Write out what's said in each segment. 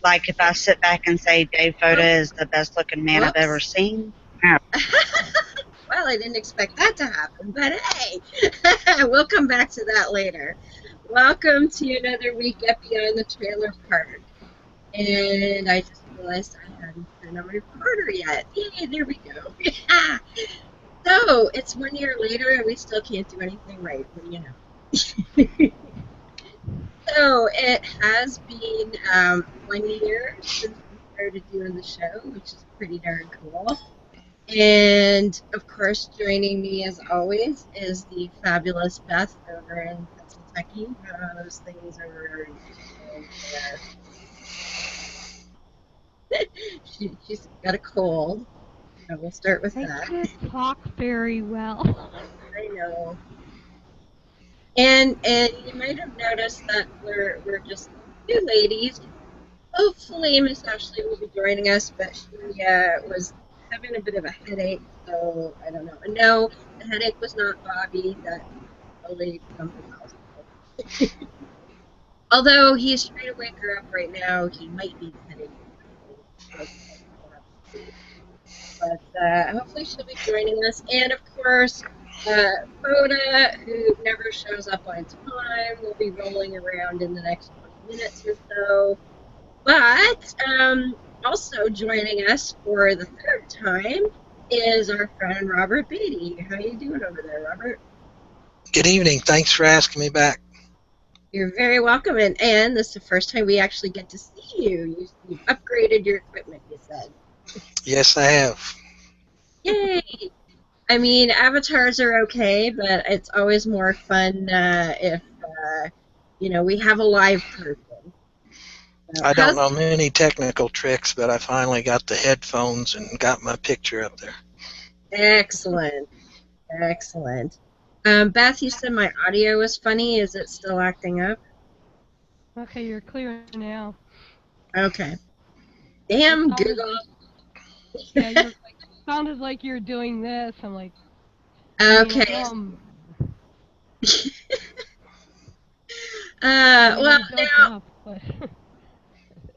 Like if I sit back and say Dave Foda is the best looking man I've ever Whoops. seen. No. Well, I didn't expect that to happen, but hey, we'll come back to that later. Welcome to another week at Beyond the Trailer Park. And I just realized I hadn't turned on my recorder yet. Yay, there we go. So, it's 1 year later and we still can't do anything right, you know. So, it has been 1 year since we started doing the show, which is pretty darn cool. And, of course, joining me as always is the fabulous Beth over in Kentucky. Those things are she's got a cold. So we'll start with that. I can't talk very well. I know. And you might have noticed that we're just two ladies. Hopefully Miss Ashley will be joining us, but she was having a bit of a headache, so I don't know. No, the headache was not Bobby. That probably something else. Although he's trying to wake her up right now, he might be headache. But hopefully she'll be joining us. And of course, Foda, who never shows up on time, will be rolling around in the next 20 minutes or so. But also joining us for the third time is our friend Robert Baty. How you doing over there, Robert? Good evening. Thanks for asking me back. You're very welcome. And this is the first time we actually get to see you. You've upgraded your equipment, you said. Yes, I have. Yay! I mean, avatars are okay, but it's always more fun if, we have a live person. So I don't know many technical tricks, but I finally got the headphones and got my picture up there. Excellent. Excellent. Beth, you said my audio was funny. Is it still acting up? Okay, you're clear now. Okay. Damn Google. Yeah, you sounded like you're doing this. I'm like, okay. Well, now,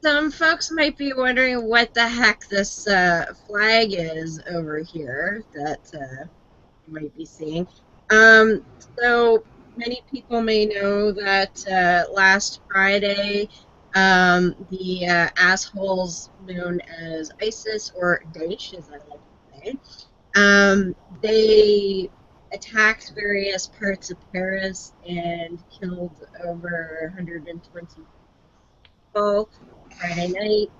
some folks might be wondering what the heck this flag is over here that you might be seeing. So many people may know that last Friday, the assholes known as ISIS, or Daesh, as I like to say, they attacked various parts of Paris and killed over 120 people Friday night.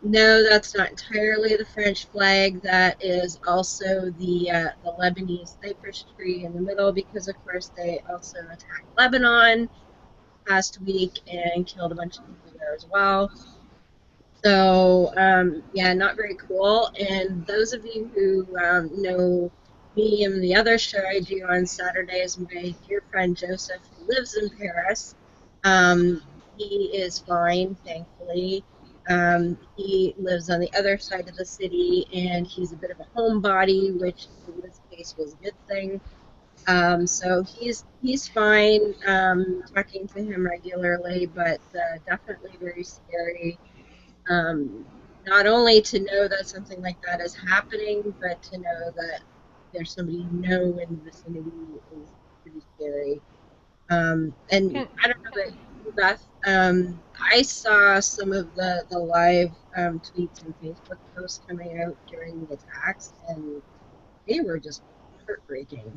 No, that's not entirely the French flag. That is also the Lebanese cypress tree in the middle, because of course they also attacked Lebanon last week and killed a bunch of people there as well. So yeah, not very cool. And those of you who know me and the other show I do on Saturdays, my dear friend Joseph, who lives in Paris, he is fine, thankfully. He lives on the other side of the city, and he's a bit of a homebody, which in this case was a good thing. So he's fine. Talking to him regularly, but definitely very scary. Not only to know that something like that is happening, but to know that there's somebody you know in the vicinity is pretty scary. And I don't know about you, Beth. I saw some of the live tweets and Facebook posts coming out during the attacks, and they were just heartbreaking.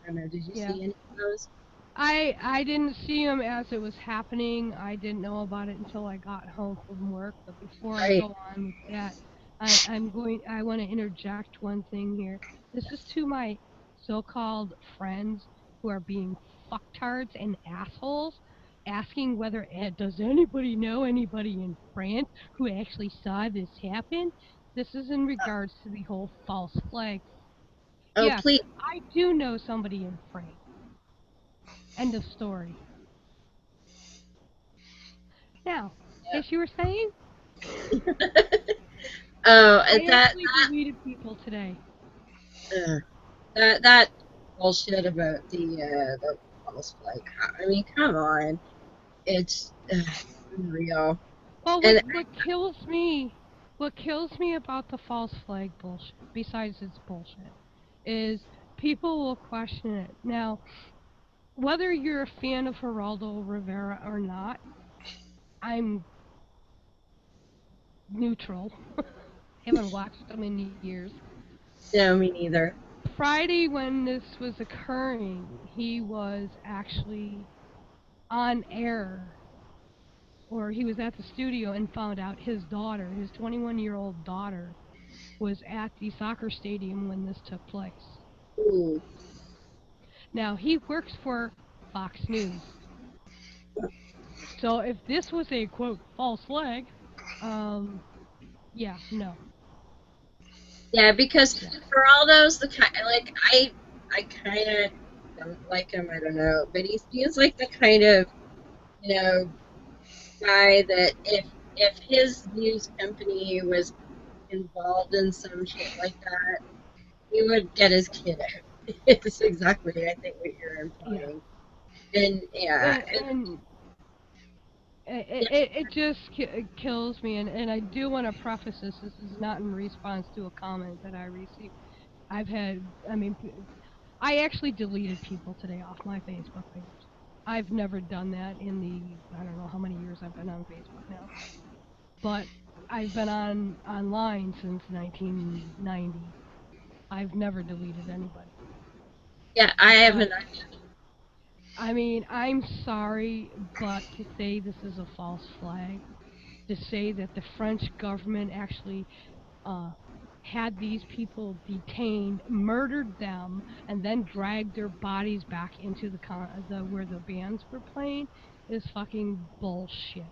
I don't know, did you see any of those? I didn't see them as it was happening. I didn't know about it until I got home from work. But before I go on with that, I want to interject one thing here. This is to my so-called friends who are being fucktards and assholes, asking whether does anybody know anybody in France who actually saw this happen. This is in regards to the whole false flag. Oh, yes, please. I do know somebody in France. End of story. Now, as you were saying? I actually deleted people today. That bullshit about the false flag. I mean, come on. It's unreal. Well, And what kills me about the false flag bullshit, besides it's bullshit, is people will question it. Now, whether you're a fan of Geraldo Rivera or not, I'm neutral. Haven't watched him in years. no, me neither. Friday, when this was occurring, he was actually on air, or he was at the studio and found out his daughter, his 21-year-old daughter, was at the soccer stadium when this took place. Ooh. Now, he works for Fox News. So if this was a, quote, false flag, yeah, no. Yeah, because Geraldo's the kind, like, I kind of don't like him, I don't know, but he seems like the kind of, guy that if his news company was involved in some shit like that, he would get his kid out. It's exactly, I think, what you're implying. Yeah. And, yeah. And it just kills me, and I do want to preface this. This is not in response to a comment that I received. I actually deleted people today off my Facebook page. I've never done that in the, I don't know how many years I've been on Facebook now. But I've been online since 1990. I've never deleted anybody. Yeah, I haven't. I mean, I'm sorry, but to say this is a false flag, to say that the French government actually had these people detained, murdered them, and then dragged their bodies back into the where the bands were playing is fucking bullshit.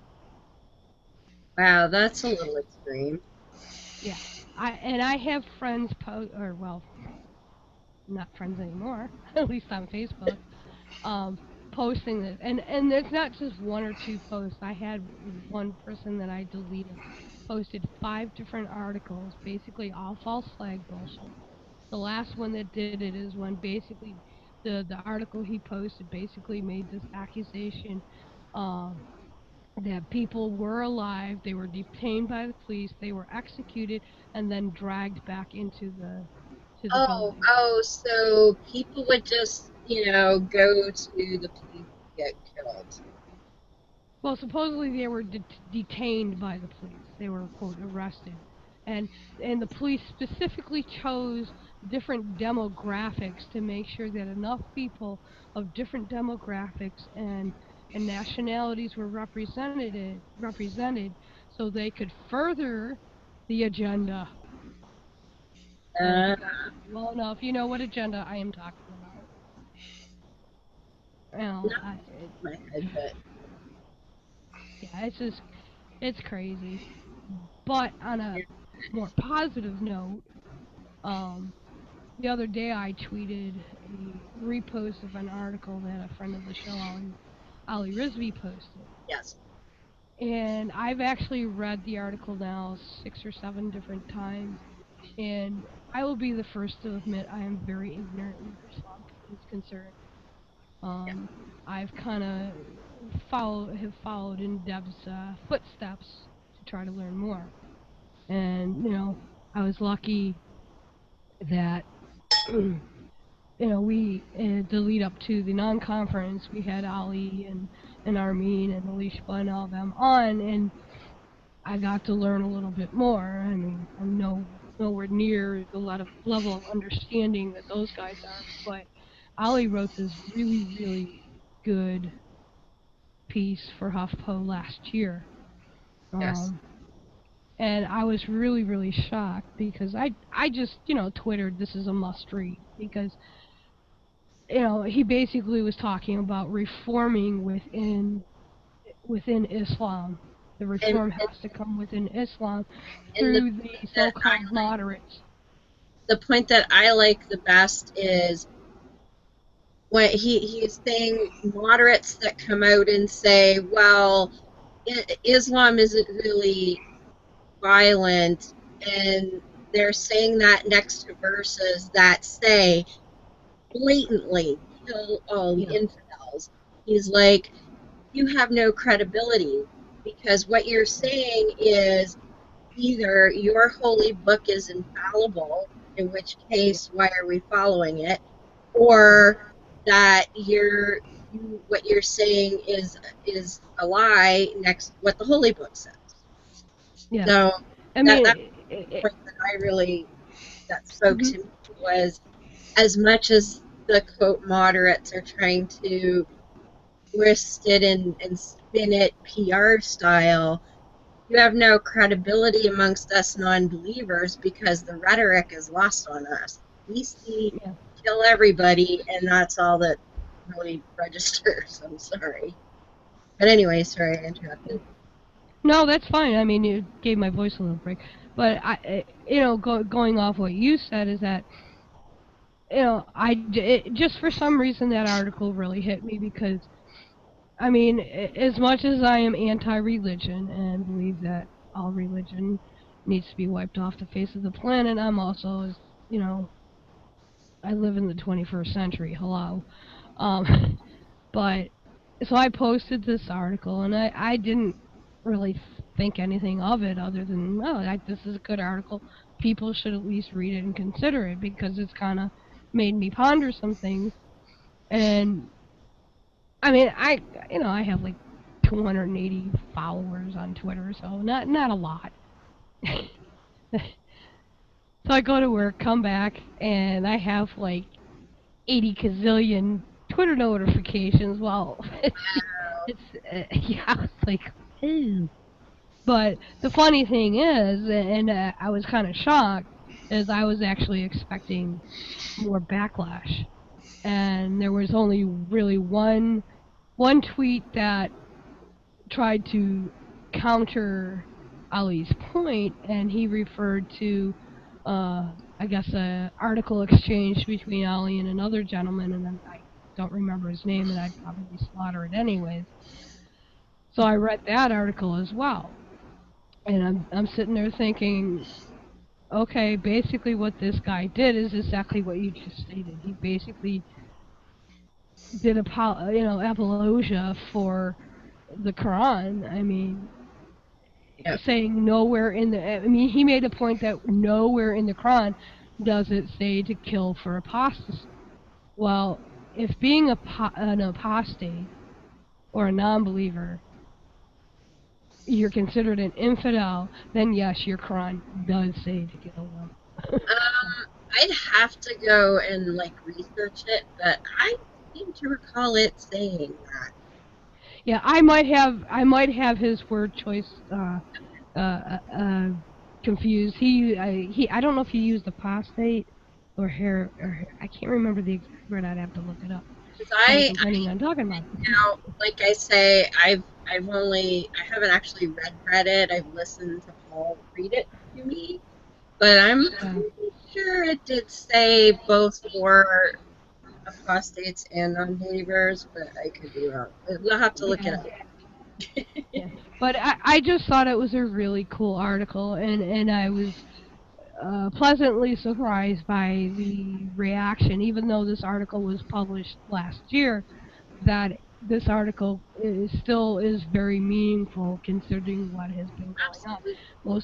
Wow, that's a little extreme. Yeah, I have friends not friends anymore, at least on Facebook, posting this, and there's not just one or two posts. I had one person that I deleted posted 5 different articles, basically all false flag bullshit. The last one that did it is when basically the article he posted basically made this accusation that people were alive, they were detained by the police, they were executed, and then dragged back into the building. So people would just, go to the police to get killed. Well, supposedly they were detained by the police. They were, quote, arrested. And the police specifically chose different demographics to make sure that enough people of different demographics and nationalities were represented so they could further the agenda. And you guys well enough, you know what agenda I am talking about. Well, My head, but yeah, it's crazy. But on a more positive note, the other day I tweeted a repost of an article that a friend of the show, Ollie Risby, posted. yes. And I've actually read the article now 6 or 7 different times, and I will be the first to admit I am very ignorant where Islam is concerned. I've kind of followed in Deb's footsteps to try to learn more. And, I was lucky that, we, the lead up to the non-conference, we had Ali and Armin and Alicia and all of them on, and I got to learn a little bit more. I mean, I'm nowhere near the level of understanding that those guys are, but Ali wrote this really, really good piece for HuffPo last year. Yes. And I was really, really shocked because I just, twittered this is a must read because, he basically was talking about reforming within Islam. The reform has to come within Islam through the so-called moderates. The point that I like the best is when he's saying moderates that come out and say, well, Islam isn't really violent, and they're saying that next to verses that say blatantly kill all the infidels. He's like, you have no credibility. because what you're saying is either your holy book is infallible, in which case why are we following it, or that what you're saying is a lie next what the holy book says. Yeah. So I that mean, point that spoke to me was, as much as the quote moderates are trying to twist it and spin it PR style, you have no credibility amongst us non-believers because the rhetoric is lost on us. We see kill everybody, and that's all that really registers. I'm sorry. But anyway, sorry I interrupted. no, that's fine. I mean, you gave my voice a little break. But, going off what you said is that, just for some reason that article really hit me because, I mean, as much as I am anti-religion and believe that all religion needs to be wiped off the face of the planet, I'm also, I live in the 21st century, hello. But, so I posted this article, and I didn't really think anything of it other than, this is a good article. People should at least read it and consider it, because it's kind of made me ponder some things. And, I mean, I have like 280 followers on Twitter, so not a lot. So I go to work, come back, and I have like 80 gazillion Twitter notifications. Well, I was like, ooh. But the funny thing is, and I was kind of shocked, is I was actually expecting more backlash. And there was only really one tweet that tried to counter Ali's point, and he referred to, I guess, an article exchange between Ali and another gentleman, and then I don't remember his name, and I'd probably slaughter it anyways. So I read that article as well, and I'm sitting there thinking, okay, basically what this guy did is exactly what you just stated. He basically did apologia for the Quran. I mean, saying nowhere in he made a point that nowhere in the Quran does it say to kill for apostasy. Well, if being an apostate or a non-believer, you're considered an infidel, then yes, your Quran does say to kill them. I'd have to go and research it, but I seem to recall it saying that. Yeah, I might have his word choice confused. I don't know if he used apostate or I can't remember the exact word. I'd have to look it up. I I'm talking about. Now, like I say, I haven't actually read it. I've listened to Paul read it to me, but I'm pretty sure it did say both for apostates and non-believers, but I could be wrong. We'll have to look it up. But I just thought it was a really cool article, and I was pleasantly surprised by the reaction, even though this article was published last year, that this article still is very meaningful considering what has been going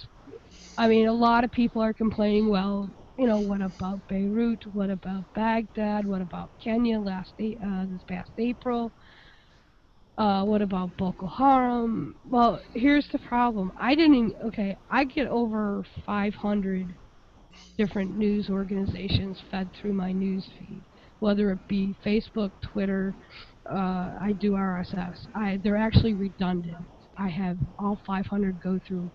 on. A lot of people are complaining, well, what about Beirut? What about Baghdad? What about Kenya this past April? What about Boko Haram? Well, here's the problem. I get over 500 different news organizations fed through my news feed, whether it be Facebook, Twitter, I do RSS. They're actually redundant. I have all 500 go through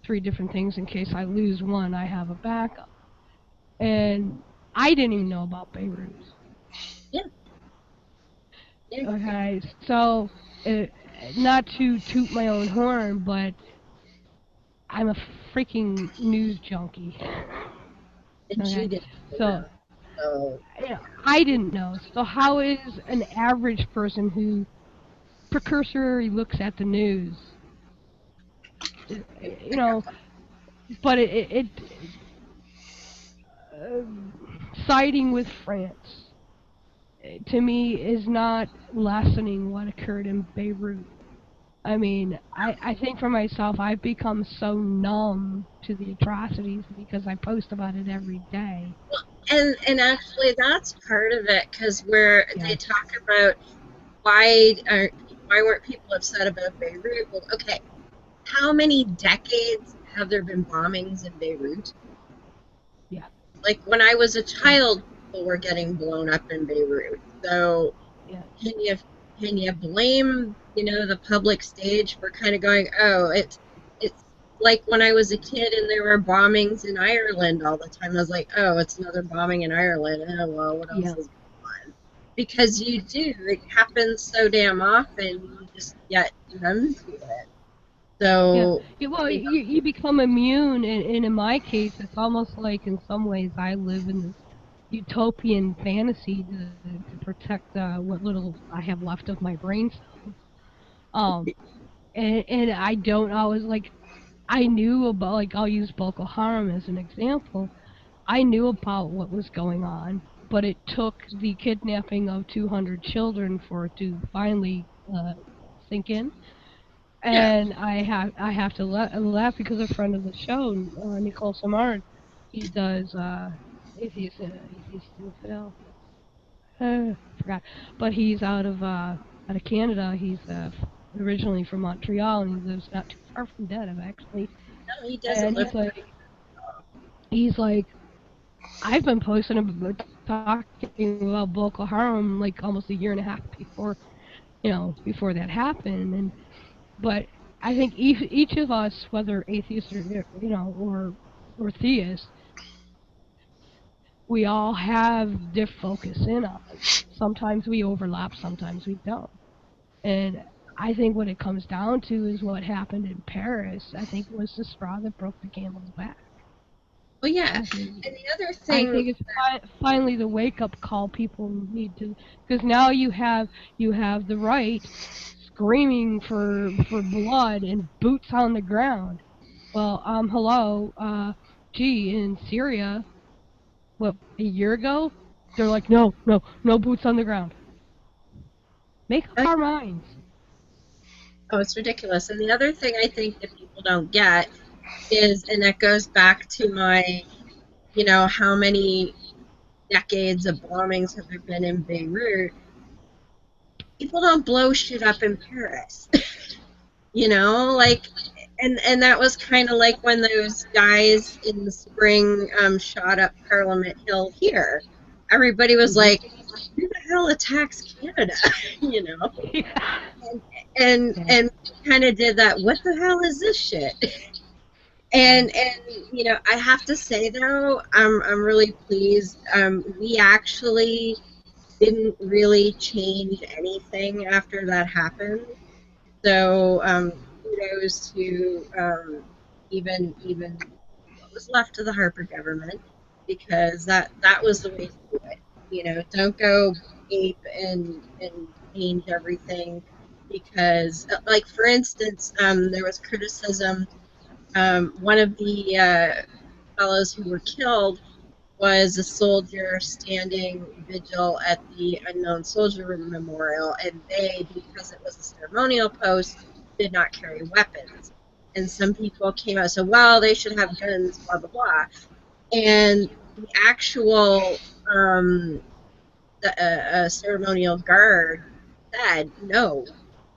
3 different things in case I lose one, I have a backup. And I didn't even know about Beirut. Okay, so not to toot my own horn, but I'm a freaking news junkie. Okay? So I didn't know. So how is an average person who precursory looks at the news, but siding with France, to me, is not lessening what occurred in Beirut. I mean, I think for myself, I've become so numb to the atrocities because I post about it every day. And actually, that's part of it, because where Yeah. they talk about why weren't people upset about Beirut? Well, okay, how many decades have there been bombings in Beirut? Yeah. Like when I was a child, people were getting blown up in Beirut. So Yeah. can you blame, the public stage for kind of going, oh, it's like when I was a kid and there were bombings in Ireland all the time. I was like, oh, it's another bombing in Ireland. Oh, well, what else Yeah. is going on? Because it happens so damn often, you just get numb to it. Yeah. So, Well, you become immune, and in my case, it's almost like in some ways I live in this utopian fantasy to protect what little I have left of my brain cells. Um, and I don't always like. I knew about, like, I'll use Boko Haram as an example. I knew about what was going on, but it took the kidnapping of 200 children for it to finally sink in. yeah. And I have to laugh because a friend of the show, Nicole Samard, he does Atheists Infidel. Forgot, but he's out of Canada. He's originally from Montreal, and he lives not too far from Dedham, actually. No, he doesn't And live. he's like, I've been posting about talking about Boko Haram like almost a year and a half before, before that happened. And but I think each of us, whether atheists or or theists, we all have different focus in us. Sometimes we overlap, sometimes we don't. And I think what it comes down to is what happened in Paris. I think was the straw that broke the camel's back. Well, yeah. I think And the other I thing, think it's finally the wake up call people need to, because now you have the right screaming for blood and boots on the ground. Well, hello, gee, in Syria, what, a year ago, they're like, no, no, no boots on the ground. Make up our minds. oh, it's ridiculous. And the other thing I think that people don't get is, and that goes back to my, how many decades of bombings have there been in Beirut? People don't blow shit up in Paris. Like, and that was kind of like when those guys in the spring shot up Parliament Hill here. Everybody was like, who the hell attacks Canada? you know? Yeah. And kind of did that, what the hell is this shit? And I have to say though, I'm really pleased. We actually didn't really change anything after that happened. So kudos to even what was left of the Harper government, because that was the way to do it. Don't go ape and change everything, because like for instance, there was criticism. One of the fellows who were killed was a soldier standing vigil at the unknown soldier memorial, and they, because it was a ceremonial post, did not carry weapons. And some people came out and said, well, they should have guns, blah, blah, blah. And the actual ceremonial guard said, no,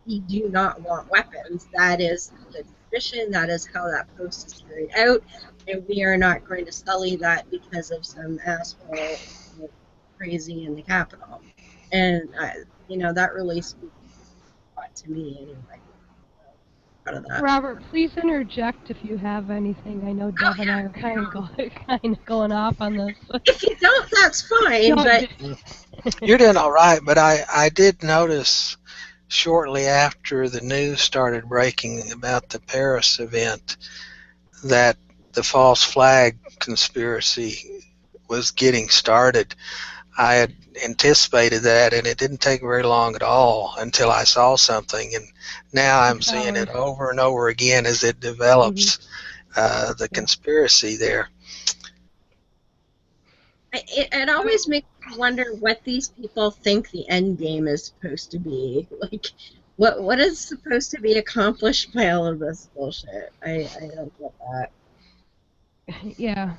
we do not want weapons. That is the tradition. That is how that post is carried out. And we are not going to sully that because of some asshole crazy in the Capitol. And, that really speaks a lot to me anyway. Out of that. Robert, please interject if you have anything. I know Deb and I are kind of going off on this. If you don't, that's fine. But You're doing all right, but I did notice shortly after the news started breaking about the Paris event that the false flag conspiracy was getting started. I had anticipated that, and it didn't take very long at all until I saw something, and now I'm seeing it over and over again as it develops, the conspiracy there. It always makes me wonder what these people think the end game is supposed to be. Like, What is supposed to be accomplished by all of this bullshit? I don't get that. Yeah,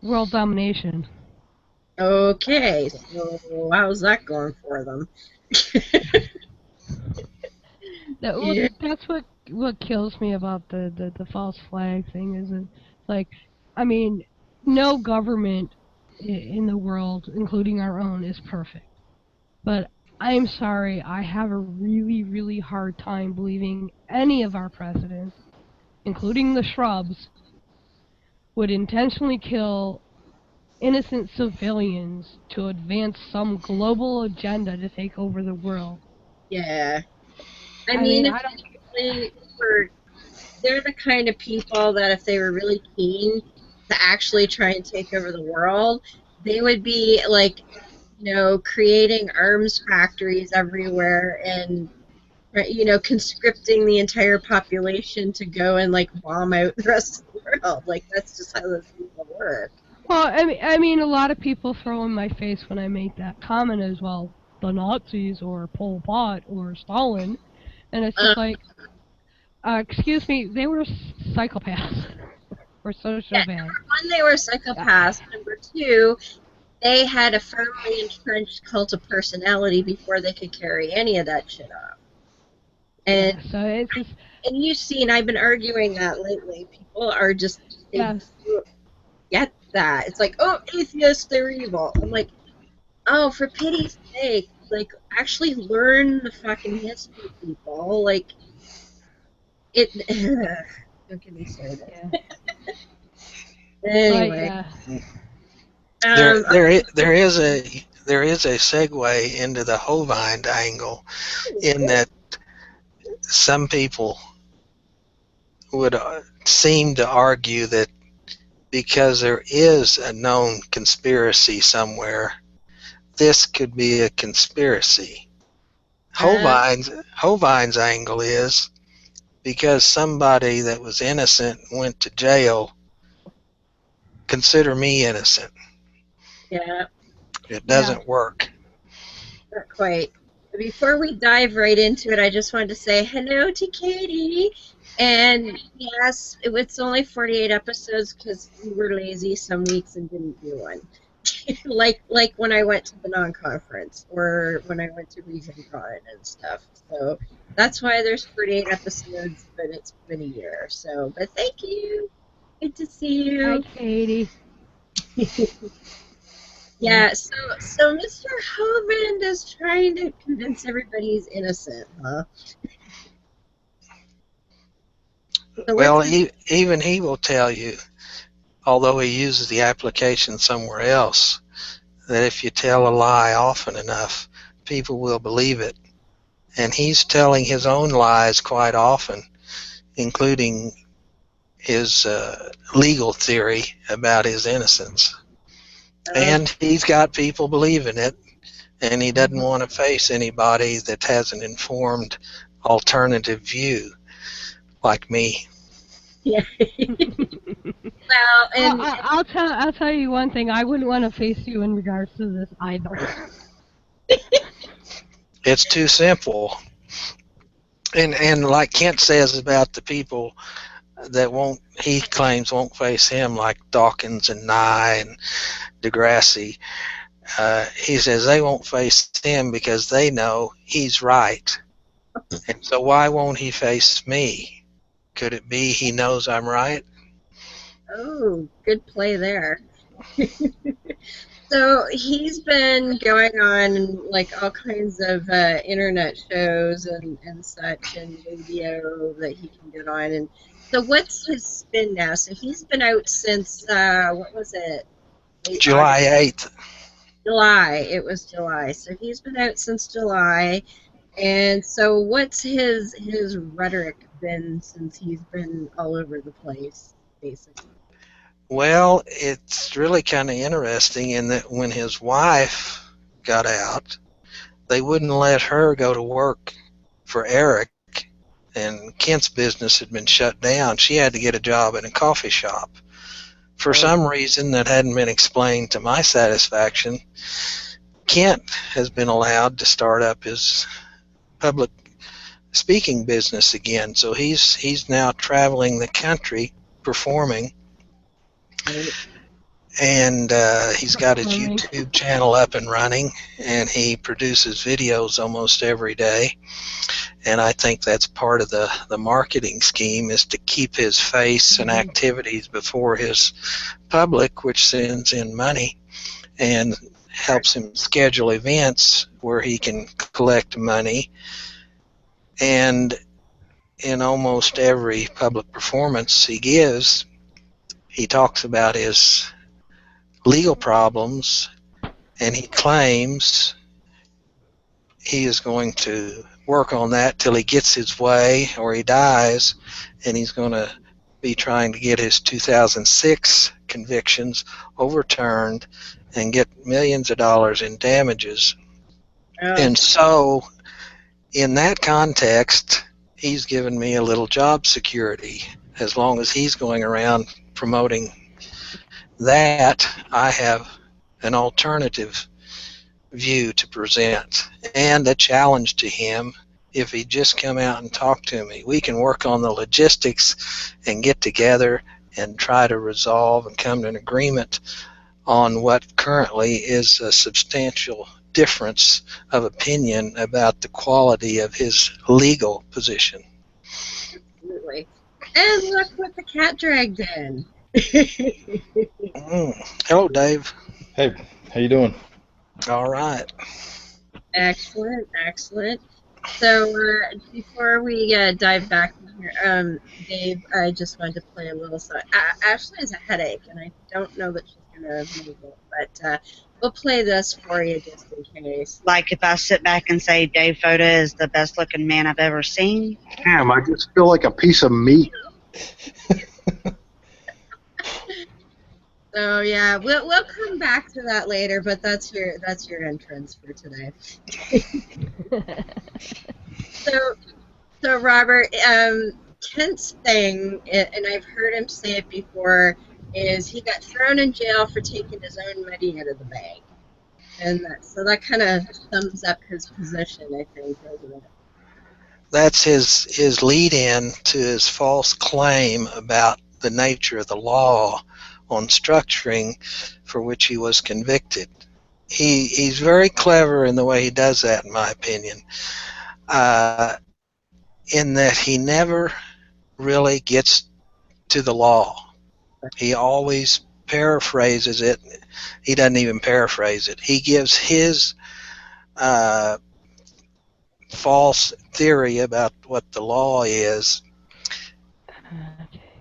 world domination. Okay, so how's that going for them? Yeah. That's what kills me about the false flag thing is it, like, I mean, no government in the world, including our own, is perfect. But I'm sorry, I have a really, really hard time believing any of our presidents, including the shrubs, would intentionally kill innocent civilians to advance some global agenda to take over the world. Yeah. I I mean, mean, if I don't. they really were, they're the kind of people that if they were really keen to actually try and take over the world, they would be like, creating arms factories everywhere and, conscripting the entire population to go and like bomb out the rest of the world. Like that's just how those people work. Well, I mean, a lot of people throw in my face when I make that comment as well, the Nazis or Pol Pot or Stalin, and it's Uh, just like, excuse me, they were psychopaths or yeah, sociopaths. number one, they were psychopaths. Number two, they had a firmly entrenched cult of personality before they could carry any of that shit off. And Yeah, so it's just, and you've seen, I've been arguing that lately. People are just, they yeah, don't get that. It's like, oh, atheists, they're evil. I'm like, oh, for pity's sake, like, actually learn the fucking history, people. Like, it, don't get me started. yeah. Anyway. There is a segue into the Hovind angle, in that some people would seem to argue that because there is a known conspiracy somewhere, this could be a conspiracy. Hovind's angle is because somebody that was innocent went to jail, consider me innocent. Yeah. It doesn't work. Not quite. Before we dive right into it, I just wanted to say hello to Katie. And yes, it's only 48 episodes because we were lazy some weeks and didn't do one. like when I went to the non-conference or when I went to ReasonCon and stuff. So that's why there's 48 episodes, but it's been a year. So, but thank you. Good to see you. Hi, Katie. Yeah, so Mr. Hovind is trying to convince everybody he's innocent, huh? So Well, even he will tell you, although he uses the application somewhere else, that if you tell a lie often enough, people will believe it. And he's telling his own lies quite often, including his legal theory about his innocence. And he's got people believing it, and he doesn't want to face anybody that has an informed alternative view, like me. Yeah. Well, and I'll tell you one thing. I wouldn't want to face you in regards to this either. It's too simple. And like Kent says about the people that he claims won't face him, like Dawkins and Nye and Degrassi, he says they won't face him because they know he's right. And so why won't he face me? Could it be he knows I'm right? oh, good play there. So he's been going on like all kinds of internet shows and such and radio that he can get on. And so what's his spin now? So he's been out since, what was it? July 8th. July. It was July. So he's been out since July. And so what's his rhetoric been since he's been all over the place, basically? Well, it's really kind of interesting in that when his wife got out, they wouldn't let her go to work for Eric, and Kent's business had been shut down. She had to get a job in a coffee shop. For some reason that hadn't been explained to my satisfaction, Kent has been allowed to start up his public speaking business again. So he's now traveling the country performing, and he's got his YouTube channel up and running, and he produces videos almost every day. And I think that's part of the marketing scheme, is to keep his face and activities before his public, which sends in money and helps him schedule events where he can collect money. And in almost every public performance he gives, he talks about his legal problems, and he claims he is going to work on that till he gets his way or he dies, and he's going to be trying to get his 2006 convictions overturned and get millions of dollars in damages. And so in that context, he's given me a little job security. As long as he's going around promoting that, I have an alternative view to present and a challenge to him. If he'd just come out and talk to me, we can work on the logistics and get together and try to resolve and come to an agreement on what currently is a substantial difference of opinion about the quality of his legal position. Absolutely. And look what the cat dragged in. Hello, Dave. Hey, how you doing? All right. Excellent, excellent. So before we dive back in here, Dave, I just wanted to play a little song. Ashley has a headache, and I don't know that she's going to move it, but we'll play this for you just in case. Like if I sit back and say Dave Foda is the best looking man I've ever seen. Damn, I just feel like a piece of meat. So yeah, we'll come back to that later, but that's your entrance for today. So Robert, Kent's thing, and I've heard him say it before, is he got thrown in jail for taking his own money out of the bank, and so that kind of sums up his position, I think, doesn't it? That's his lead-in to his false claim about the nature of the law on structuring for which he was convicted. He's very clever in the way he does that, in my opinion, in that he never really gets to the law. He always paraphrases it. He doesn't even paraphrase it. He gives his false theory about what the law is,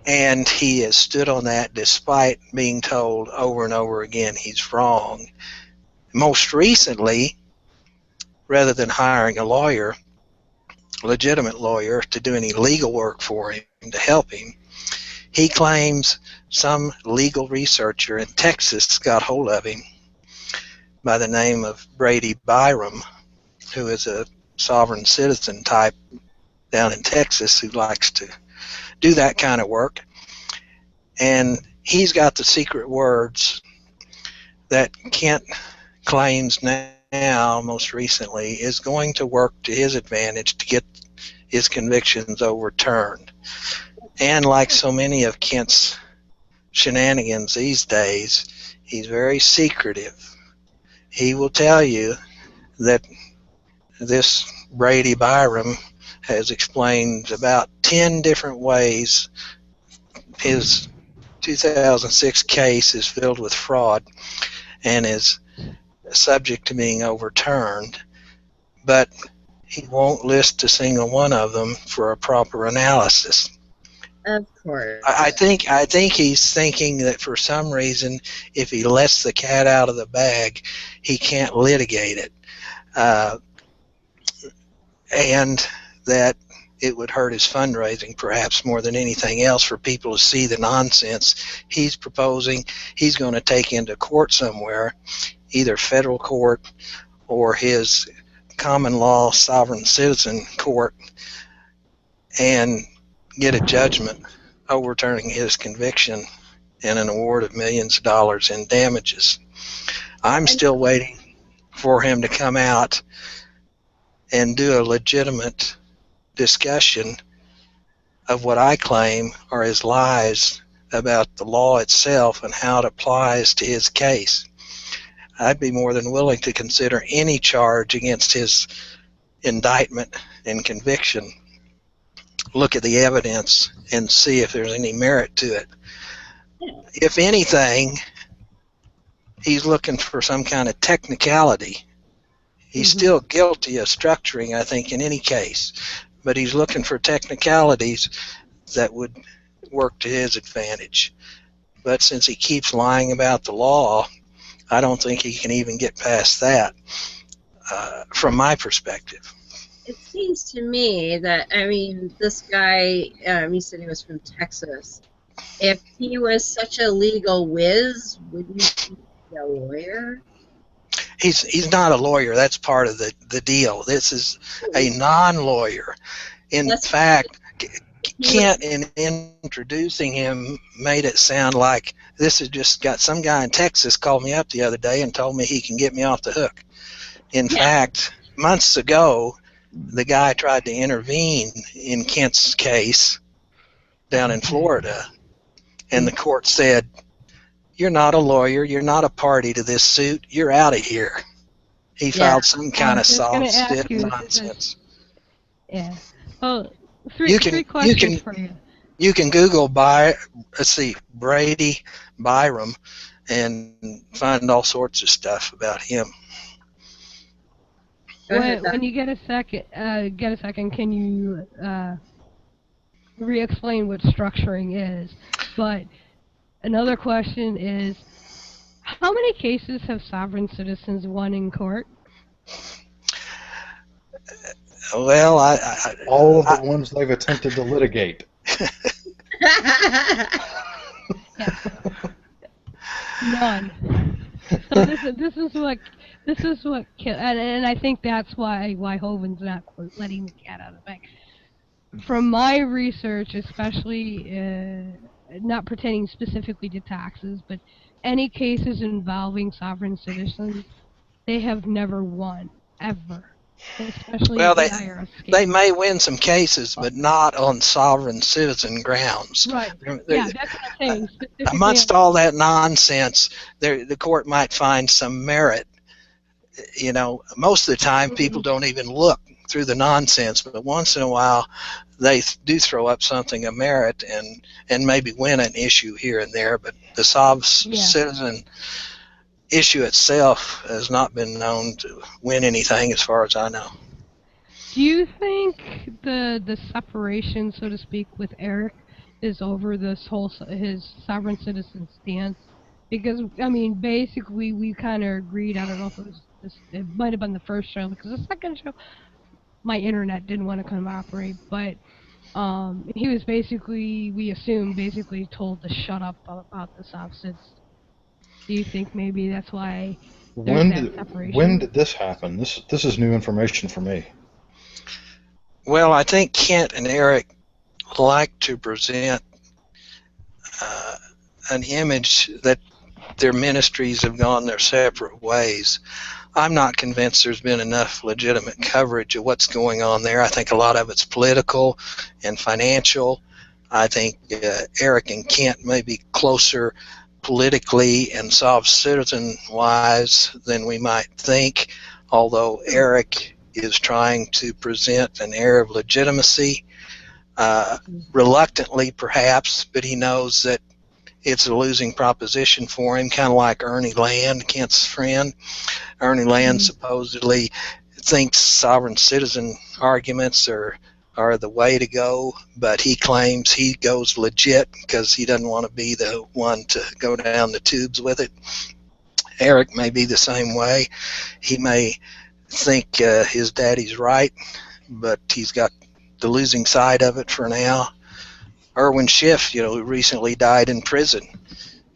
and he has stood on that despite being told over and over again he's wrong. Most recently, rather than hiring a lawyer, a legitimate lawyer, to do any legal work for him, to help him, he claims some legal researcher in Texas got hold of him by the name of Brady Byram, who is a sovereign citizen type down in Texas who likes to do that kind of work, and he's got the secret words that Kent claims now, most recently, is going to work to his advantage to get his convictions overturned. And like so many of Kent's shenanigans these days, he's very secretive. He will tell you that this Brady Byram has explained about 10 different ways his 2006 case is filled with fraud and is subject to being overturned, but he won't list a single one of them for a proper analysis. Of course. I think he's thinking that for some reason, if he lets the cat out of the bag, he can't litigate it, and that it would hurt his fundraising perhaps more than anything else for people to see the nonsense he's proposing. He's going to take into court somewhere, either federal court or his common law sovereign citizen court, and get a judgment overturning his conviction and an award of millions of dollars in damages. I'm still waiting for him to come out and do a legitimate discussion of what I claim are his lies about the law itself and how it applies to his case. I'd be more than willing to consider any charge against his indictment and conviction, look at the evidence, and see if there's any merit to it. If anything, he's looking for some kind of technicality. He's still guilty of structuring, I think, in any case, but he's looking for technicalities that would work to his advantage. But since he keeps lying about the law, I don't think he can even get past that, from my perspective. It seems to me that, I mean, this guy, he said he was from Texas. If he was such a legal whiz, wouldn't he be a lawyer? He's not a lawyer. That's part of the deal. This is a non-lawyer. In fact, Kent, in introducing him, made it sound like this has just got some guy in Texas called me up the other day and told me he can get me off the hook. In fact, months ago, the guy tried to intervene in Kent's case down in Florida, and the court said, "You're not a lawyer. You're not a party to this suit. You're out of here." He filed some kind of soft stick nonsense. Yeah. Oh, three questions for you. You can Google Brady Byram and find all sorts of stuff about him. When you get a second, can you re-explain what structuring is? But another question is, how many cases have sovereign citizens won in court? Well, all of the ones they've attempted to litigate. None. So this is what and I think that's why Hovind's not letting the cat out of the bag. From my research, especially not pertaining specifically to taxes, but any cases involving sovereign citizens, they have never won ever. Especially they may win some cases, but not on sovereign citizen grounds. Right. Yeah, that's what I'm saying. Amongst all that nonsense, the court might find some merit. You know, most of the time people don't even look through the nonsense, but once in a while they do throw up something of merit and maybe win an issue here and there. But the citizen issue itself has not been known to win anything as far as I know. Do you think the separation, so to speak, with Eric is over this whole his sovereign citizen stance? Because, I mean, basically we kind of agreed, I don't know if it might have been the first show, because the second show my internet didn't want to cooperate, but he was we assumed told to shut up about the sovereign. Do you think maybe that's why there's that separation? When did this happen? This is new information for me. Well, I think Kent and Eric like to present an image that their ministries have gone their separate ways. I'm not convinced there's been enough legitimate coverage of what's going on there. I think a lot of it's political and financial. I think Eric and Kent may be closer politically and citizen-wise than we might think, although Eric is trying to present an air of legitimacy, reluctantly perhaps, but he knows that it's a losing proposition for him, kind of like Ernie Land, Kent's friend. Ernie Land supposedly thinks sovereign citizen arguments are the way to go, but he claims he goes legit because he doesn't want to be the one to go down the tubes with it. Eric may be the same way. He may think his daddy's right, but he's got the losing side of it for now. Irwin Schiff, who recently died in prison,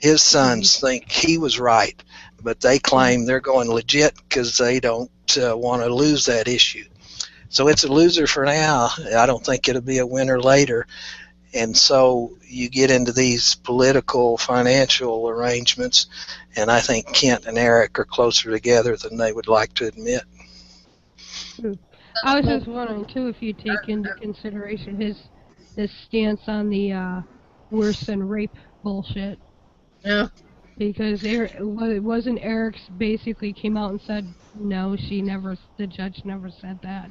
his sons think he was right, but they claim they're going legit because they don't want to lose that issue. So it's a loser for now. I don't think it'll be a winner later. And so you get into these political, financial arrangements, and I think Kent and Eric are closer together than they would like to admit. I was just wondering too if you take into consideration his stance on the worse than rape bullshit. Yeah. Because wasn't Eric's basically came out and said no, the judge never said that.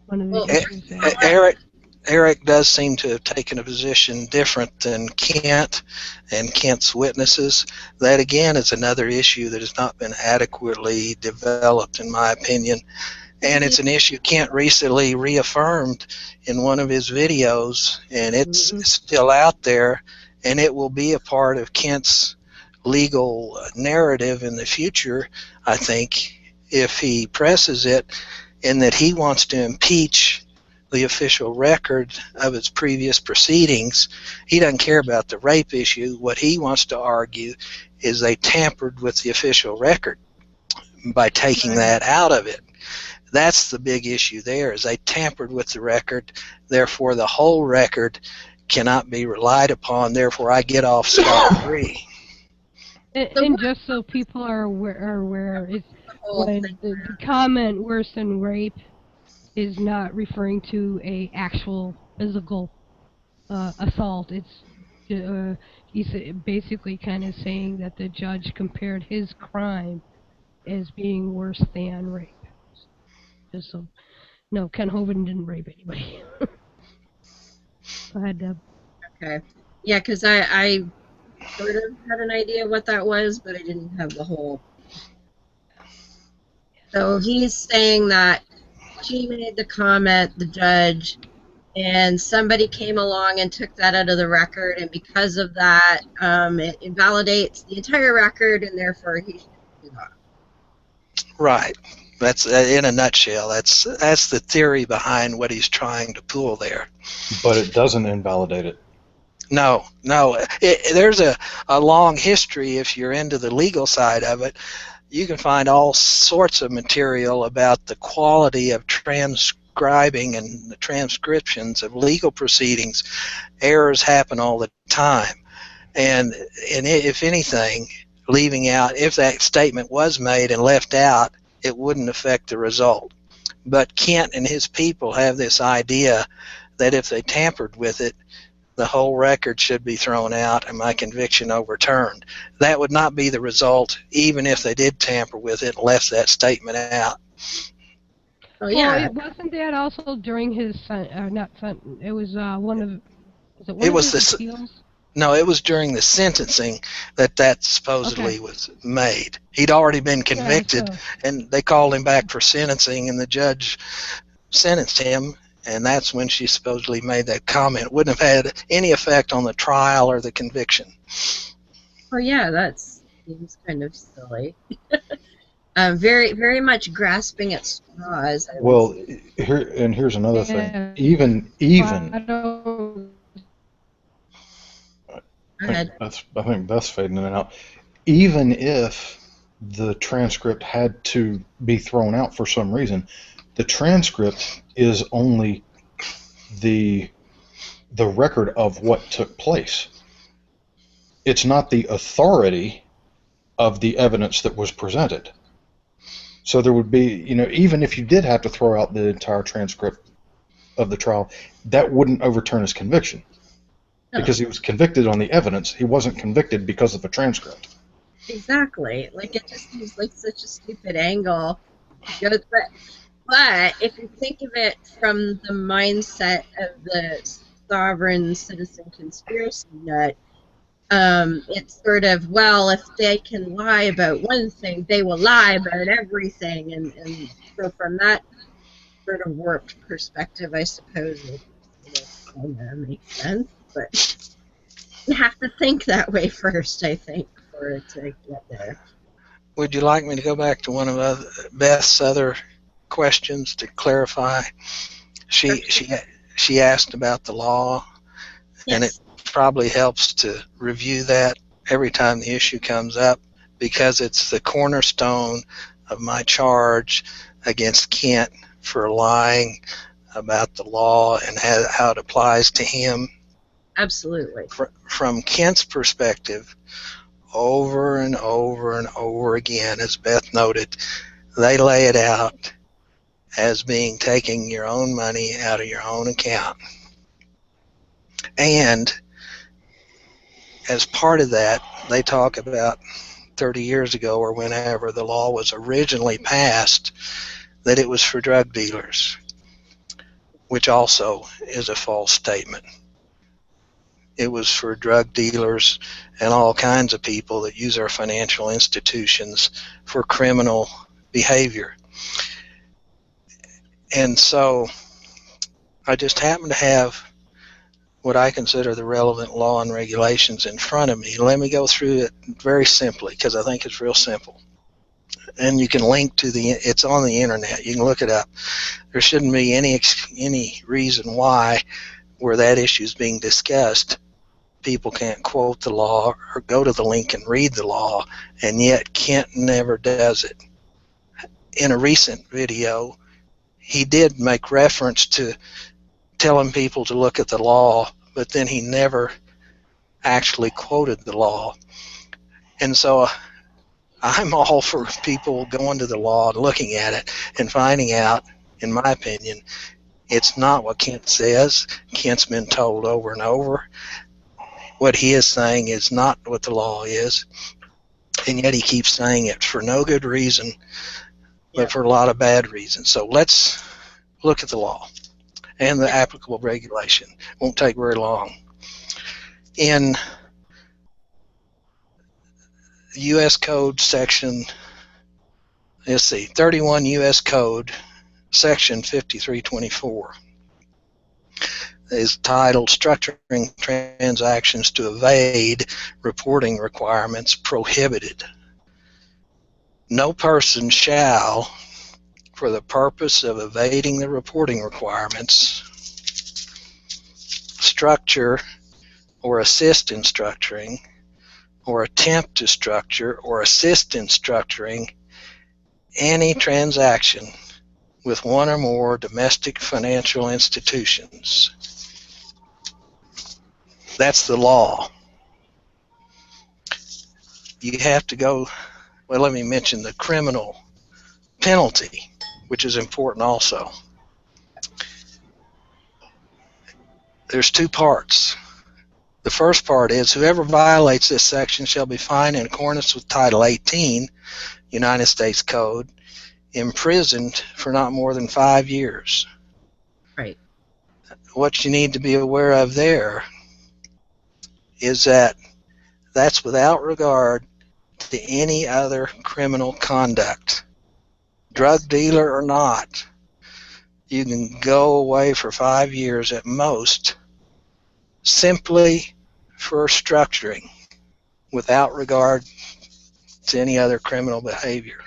One of the Well, issues there. Eric does seem to have taken a position different than Kent and Kent's witnesses. That again is another issue that has not been adequately developed, in my opinion. And it's an issue Kent recently reaffirmed in one of his videos, and it's still out there, and it will be a part of Kent's legal narrative in the future, I think, if he presses it, in that he wants to impeach the official record of its previous proceedings. He doesn't care about the rape issue. What he wants to argue is they tampered with the official record by taking that out of it. That's the big issue there, is they tampered with the record, therefore the whole record cannot be relied upon, therefore I get off scot-free. And just so people are aware, it's when the comment worse than rape is not referring to a actual physical assault. It's he's basically kind of saying that the judge compared his crime as being worse than rape. Just so, no, Kent Hovind didn't rape anybody. Go ahead, Deb. Okay. Yeah, because I sort of had an idea what that was, but I didn't have the whole. So he's saying that she made the comment, the judge, and somebody came along and took that out of the record, and because of that, it invalidates the entire record, and therefore he should do that. Right. That's in a nutshell. That's the theory behind what he's trying to pull there. But it doesn't invalidate it. No. There's a long history. If you're into the legal side of it, you can find all sorts of material about the quality of transcribing and the transcriptions of legal proceedings. Errors happen all the time. And if anything, leaving out, if that statement was made and left out, it wouldn't affect the result. But Kent and his people have this idea that if they tampered with it, the whole record should be thrown out and my conviction overturned. That would not be the result, even if they did tamper with it and left that statement out. Oh yeah. Well, wasn't that also during his it was one of his appeals? No, it was during the sentencing that supposedly was made. He'd already been convicted, and they called him back for sentencing, and the judge sentenced him, and that's when she supposedly made that comment. It wouldn't have had any effect on the trial or the conviction. Well, yeah, that seems kind of silly. Very, very much grasping at straws. Well, here's another thing. Even I think Beth's fading in and out. Even if the transcript had to be thrown out for some reason, the transcript is only the record of what took place. It's not the authority of the evidence that was presented. So there would be, even if you did have to throw out the entire transcript of the trial, that wouldn't overturn his conviction. No. Because he was convicted on the evidence. He wasn't convicted because of a transcript. Exactly. Like, it just seems like such a stupid angle. But if you think of it from the mindset of the sovereign citizen conspiracy nut, it's sort of, well, if they can lie about one thing, they will lie about everything. And so from that sort of warped perspective, I suppose it kind of makes sense. But you have to think that way first, I think, for it to get there. Would you like me to go back to one of Beth's other questions to clarify? She asked about the law, yes. And it probably helps to review that every time the issue comes up, because it's the cornerstone of my charge against Kent for lying about the law and how it applies to him. Absolutely. From Kent's perspective, over and over and over again, as Beth noted, they lay it out as being taking your own money out of your own account. And as part of that, they talk about 30 years ago or whenever the law was originally passed that it was for drug dealers, which also is a false statement. It was for drug dealers and all kinds of people that use our financial institutions for criminal behavior. And so I just happen to have what I consider the relevant law and regulations in front of me. Let me go through it very simply because I think it's real simple. And you can link to it's on the internet. You can look it up. There shouldn't be any reason why, where that issue is being discussed, people can't quote the law or go to the link and read the law, and yet Kent never does it. In a recent video, he did make reference to telling people to look at the law, but then he never actually quoted the law. And so I'm all for people going to the law and looking at it and finding out, in my opinion, it's not what Kent says. Kent's been told over and over. What he is saying is not what the law is, and yet he keeps saying it for no good reason, but for a lot of bad reasons. So let's look at the law and the applicable regulation. Won't take very long. In U.S. Code section, 31 U.S. Code section 5324 is titled Structuring Transactions to Evade Reporting Requirements Prohibited. No person shall, for the purpose of evading the reporting requirements, structure or assist in structuring, or attempt to structure or assist in structuring any transaction with one or more domestic financial institutions. That's the law. You have to go, well, let me mention the criminal penalty, which is important also. There's two parts. The first part is whoever violates this section shall be fined in accordance with Title 18, United States Code, imprisoned for not more than 5 years. Right. What you need to be aware of there is that that's without regard to any other criminal conduct. Drug dealer or not, you can go away for 5 years at most simply for structuring without regard to any other criminal behavior.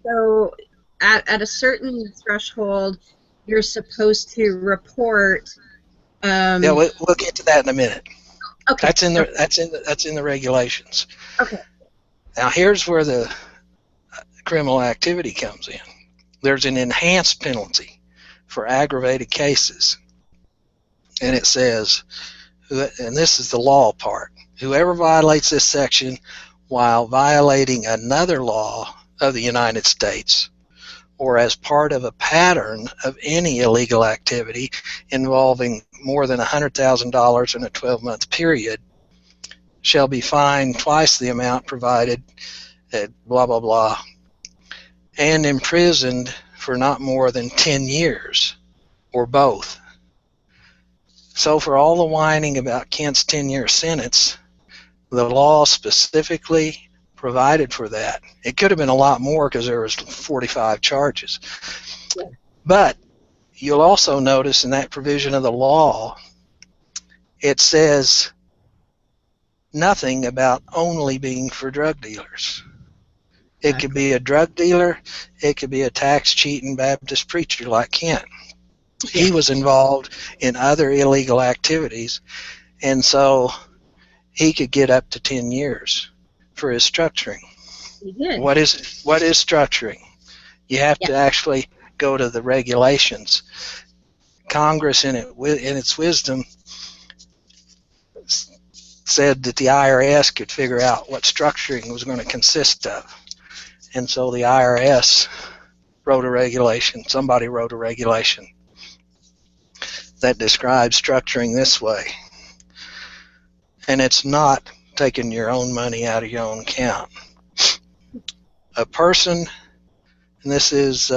So at a certain threshold, you're supposed to report. Yeah, we'll get to that in a minute. Okay. That's in the regulations. Okay. Now here's where the criminal activity comes in. There's an enhanced penalty for aggravated cases, and it says, and this is the law part, whoever violates this section while violating another law of the United States or as part of a pattern of any illegal activity involving more than $100,000 in a 12-month period shall be fined twice the amount provided at blah, blah, blah, and imprisoned for not more than 10 years, or both. So for all the whining about Kent's 10-year sentence, the law specifically provided for that. It could have been a lot more because there was 45 charges. Yeah. But you'll also notice in that provision of the law, it says nothing about only being for drug dealers. It could be a drug dealer. It could be a tax-cheating Baptist preacher like Kent. He was involved in other illegal activities, and so he could get up to 10 years for his structuring. He did. What is structuring? You have to actually go to the regulations. Congress, in its wisdom, said that the IRS could figure out what structuring was going to consist of. And so the IRS wrote a regulation. Somebody wrote a regulation that describes structuring this way. And it's not taking your own money out of your own account. A person, and this is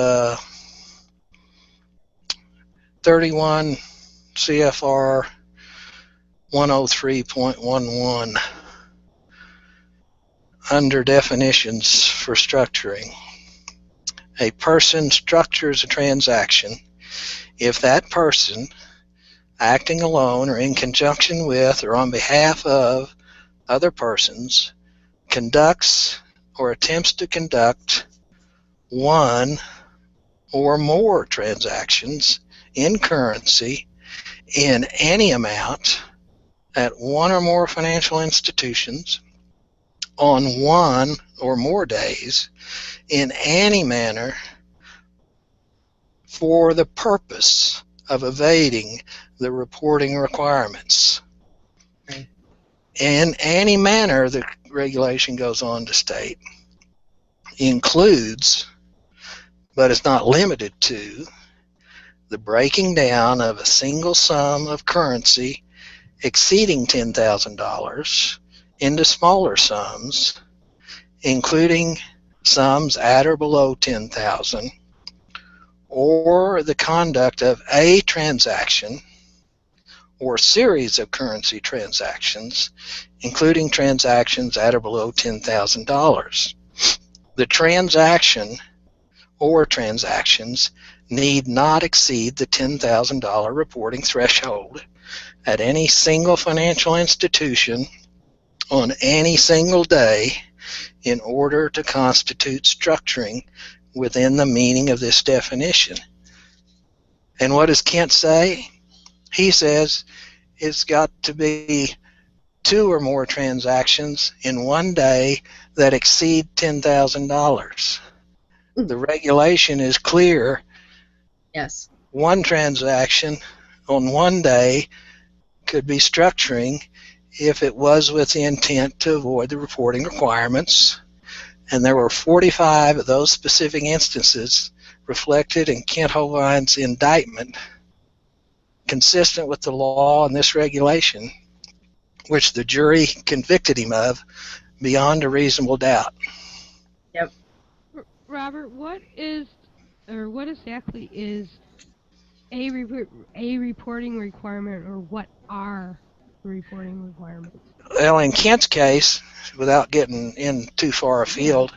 31 CFR 103.11 under definitions for structuring. A person structures a transaction if that person, acting alone or in conjunction with or on behalf of other persons, conducts or attempts to conduct one or more transactions in currency in any amount at one or more financial institutions on one or more days in any manner for the purpose of evading the reporting requirements. Okay. In any manner, the regulation goes on to state, includes, but is not limited to, the breaking down of a single sum of currency exceeding $10,000 into smaller sums, including sums at or below $10,000, or the conduct of a transaction or series of currency transactions, including transactions at or below $10,000. The transaction or transactions need not exceed the $10,000 reporting threshold at any single financial institution on any single day in order to constitute structuring within the meaning of this definition. And what does Kent say? He says it's got to be two or more transactions in one day that exceed $10,000. The regulation is clear. Yes. One transaction on one day could be structuring if it was with the intent to avoid the reporting requirements. And there were 45 of those specific instances reflected in Kent Hovind's indictment, consistent with the law and this regulation, which the jury convicted him of beyond a reasonable doubt. Yep. Robert, what exactly is a reporting requirement, or what are the reporting requirements? Well, in Kent's case, without getting in too far afield,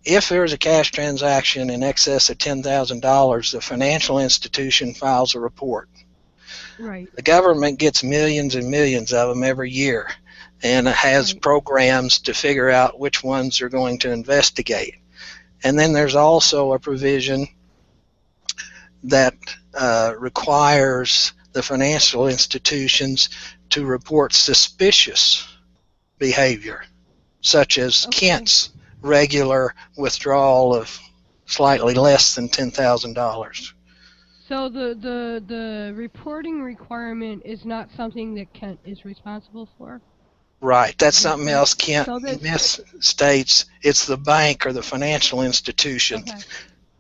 if there's a cash transaction in excess of $10,000, the financial institution files a report. Right. The government gets millions and millions of them every year and has programs to figure out which ones they're going to investigate. And then there's also a provision that requires the financial institutions to report suspicious behavior, such as Kent's regular withdrawal of slightly less than $10,000. So the reporting requirement is not something that Kent is responsible for? Right, that's something else Kent So misstates. It's the bank or the financial institution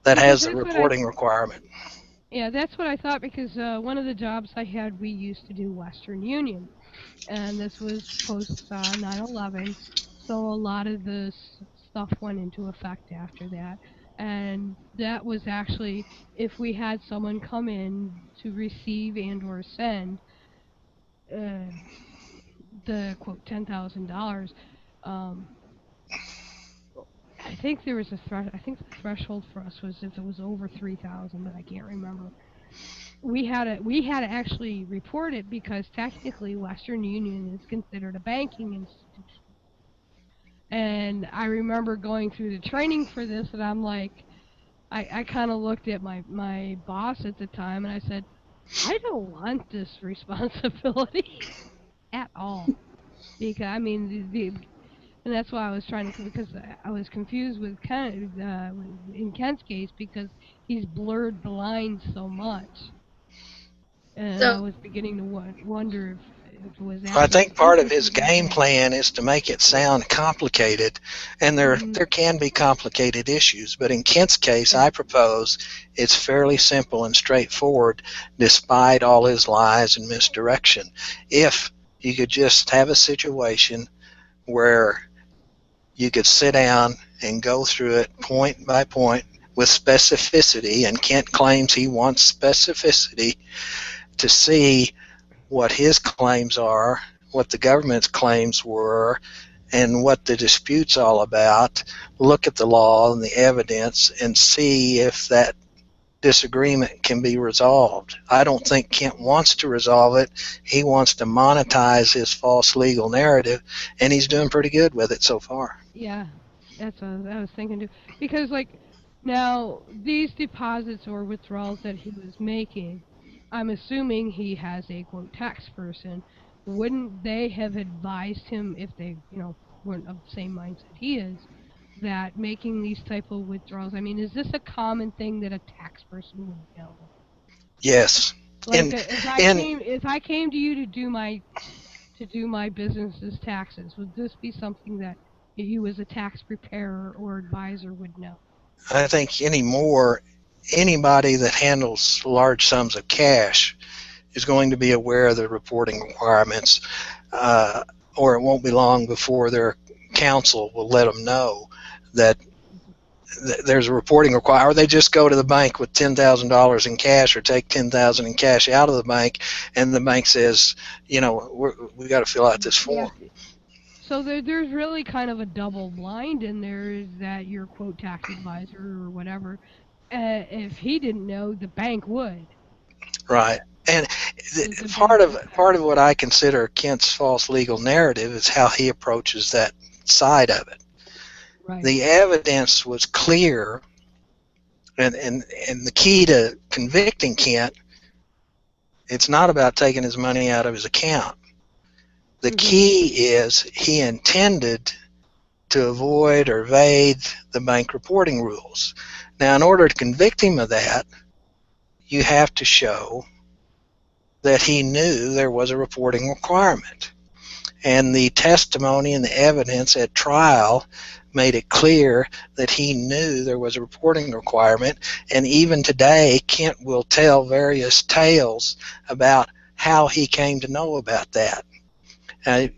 that has the reporting requirement. Yeah, that's what I thought, because one of the jobs I had, we used to do Western Union, and this was post 9/11, so a lot of the stuff went into effect after that. And that was actually, if we had someone come in to receive and or send the quote $10,000, I think there was I think the threshold for us was if it was over 3,000, but I can't remember. We had to actually report it, because technically Western Union is considered a banking institution. And I remember going through the training for this, and I'm like, I kind of looked at my boss at the time, and I said, I don't want this responsibility at all. Because, I mean, and that's why I was trying to, because I was confused with Kent, in Kent's case, because he's blurred the lines so much. And I was beginning to wonder Was I that think part of his game plan is to make it sound complicated, and there can be complicated issues. But in Kent's case, I propose it's fairly simple and straightforward, despite all his lies and misdirection. If you could just have a situation where you could sit down and go through it point by point with specificity, and Kent claims he wants specificity to see what his claims are, what the government's claims were, and what the dispute's all about, look at the law and the evidence and see if that disagreement can be resolved. I don't think Kent wants to resolve it. He wants to monetize his false legal narrative, and he's doing pretty good with it so far. Yeah, that's what I was thinking too. Because, like, now, these deposits or withdrawals that he was making, I'm assuming he has a, quote, tax person. Wouldn't they have advised him, if they, weren't of the same mindset he is, that making these type of withdrawals, I mean, is this a common thing that a tax person would know? Yes. Like, if I came to you to do my business's taxes, would this be something that you as a tax preparer or advisor would know? I think anybody that handles large sums of cash is going to be aware of the reporting requirements, or it won't be long before their counsel will let them know that there's a reporting requirement, or they just go to the bank with $10,000 in cash or take $10,000 in cash out of the bank, and the bank says, we got to fill out this form. Yeah. So there's really kind of a double blind in there, is that your, quote, tax advisor or whatever, if he didn't know, the bank would. Right. And part of what I consider Kent's false legal narrative is how he approaches that side of it. Right. The evidence was clear, and the key to convicting Kent, it's not about taking his money out of his account. The key is he intended to avoid or evade the bank reporting rules. Now, in order to convict him of that, you have to show that he knew there was a reporting requirement. And the testimony and the evidence at trial made it clear that he knew there was a reporting requirement. And even today, Kent will tell various tales about how he came to know about that.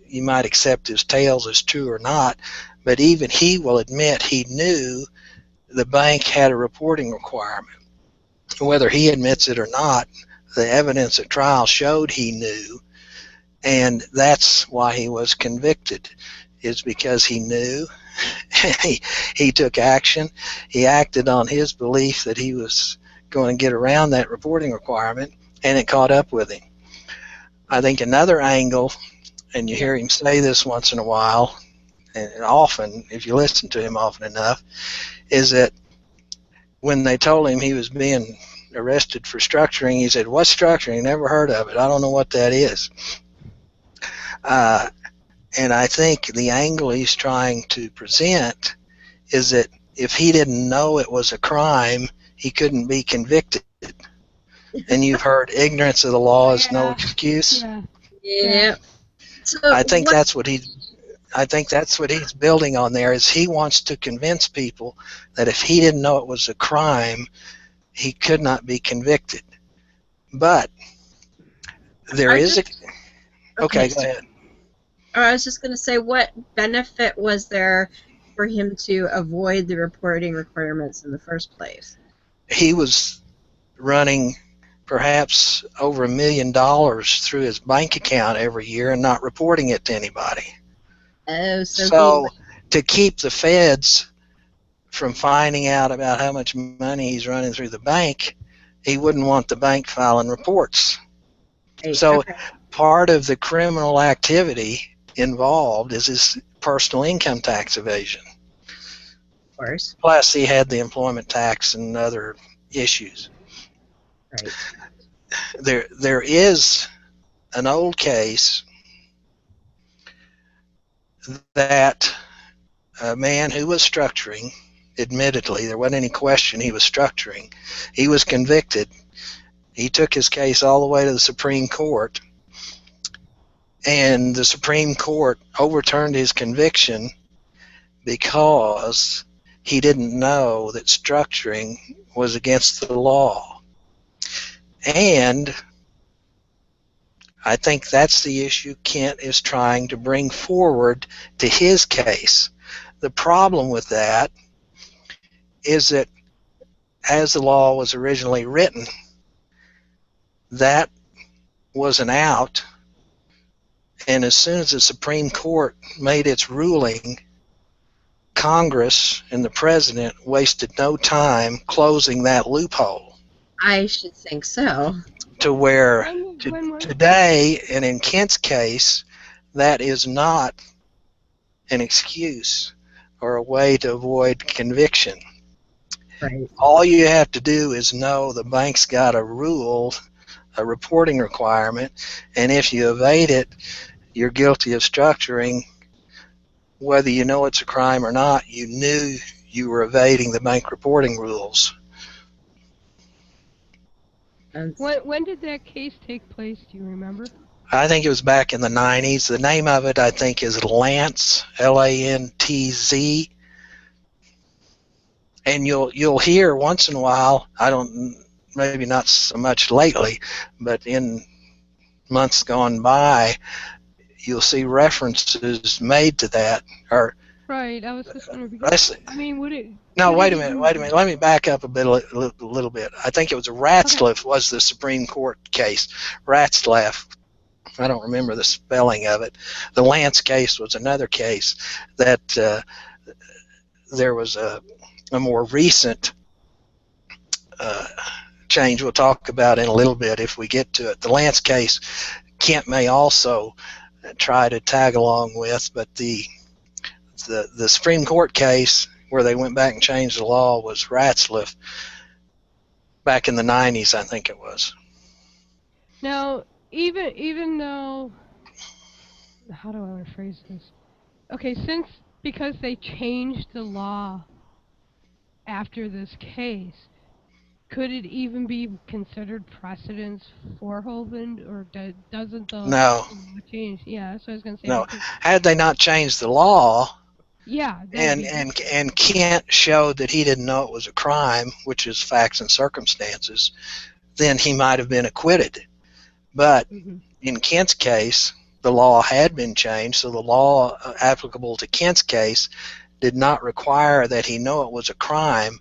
You might accept his tales as true or not, but even he will admit he knew the bank had a reporting requirement. Whether he admits it or not, the evidence at trial showed he knew, and that's why he was convicted, is because he knew. He took action. He acted on his belief that he was going to get around that reporting requirement, and it caught up with him. I think another angle, and you hear him say this once in a while, and often, if you listen to him often enough, is that when they told him he was being arrested for structuring, he said, "What's structuring? Never heard of it. I don't know what that is." And I think the angle he's trying to present is that if he didn't know it was a crime, he couldn't be convicted. And you've heard ignorance of the law is no excuse. Yeah. So I think that's what he's building on there, is he wants to convince people that if he didn't know it was a crime, he could not be convicted. But there is okay, go ahead. I was just going to say, what benefit was there for him to avoid the reporting requirements in the first place? He was running perhaps over $1 million through his bank account every year and not reporting it to anybody. Oh, so to keep the feds from finding out about how much money he's running through the bank, he wouldn't want the bank filing reports. So part of the criminal activity involved is his personal income tax evasion. Of course. Plus he had the employment tax and other issues. Right. There is an old case that a man who was structuring, admittedly, there wasn't any question he was structuring, he was convicted. He took his case all the way to the Supreme Court, And the Supreme Court overturned his conviction because he didn't know that structuring was against the law. And I think that's the issue Kent is trying to bring forward to his case. The problem with that is that as the law was originally written, that was an out, and as soon as the Supreme Court made its ruling, Congress and the President wasted no time closing that loophole. I should think so. To where When today, and in Kent's case, that is not an excuse or a way to avoid conviction. Right. All you have to do is know the bank's got a rule, a reporting requirement, and if you evade it, you're guilty of structuring. Whether you know it's a crime or not, you knew you were evading the bank reporting rules. When did that case take place? Do you remember? I think it was back in the 90s. The name of it, I think, is Lantz, L-A-N-T-Z. And you'll hear once in a while, maybe not so much lately, but in months gone by, you'll see references made to that. Or Right, I was just wondering because, I mean, would it? No, would wait a it minute. even- Let me back up a little bit. I think it was Ratzlaff was the Supreme Court case. Ratzlaff. I don't remember the spelling of it. The Lantz case was another case that there was a more recent change we'll talk about in a little bit if we get to it. The Lantz case, Kent may also try to tag along with, but the Supreme Court case where they went back and changed the law was Ratzlaff back in the 90s, I think it was. Now, even though, how do I want to phrase this? Okay, because they changed the law after this case, could it even be considered precedence for Hovind, or doesn't the No. law change? Yeah, that's what I was going to say. No. Had they not changed the law, yeah, and Kent showed that he didn't know it was a crime, which is facts and circumstances, then he might have been acquitted. But in Kent's case, the law had been changed, so the law applicable to Kent's case did not require that he know it was a crime.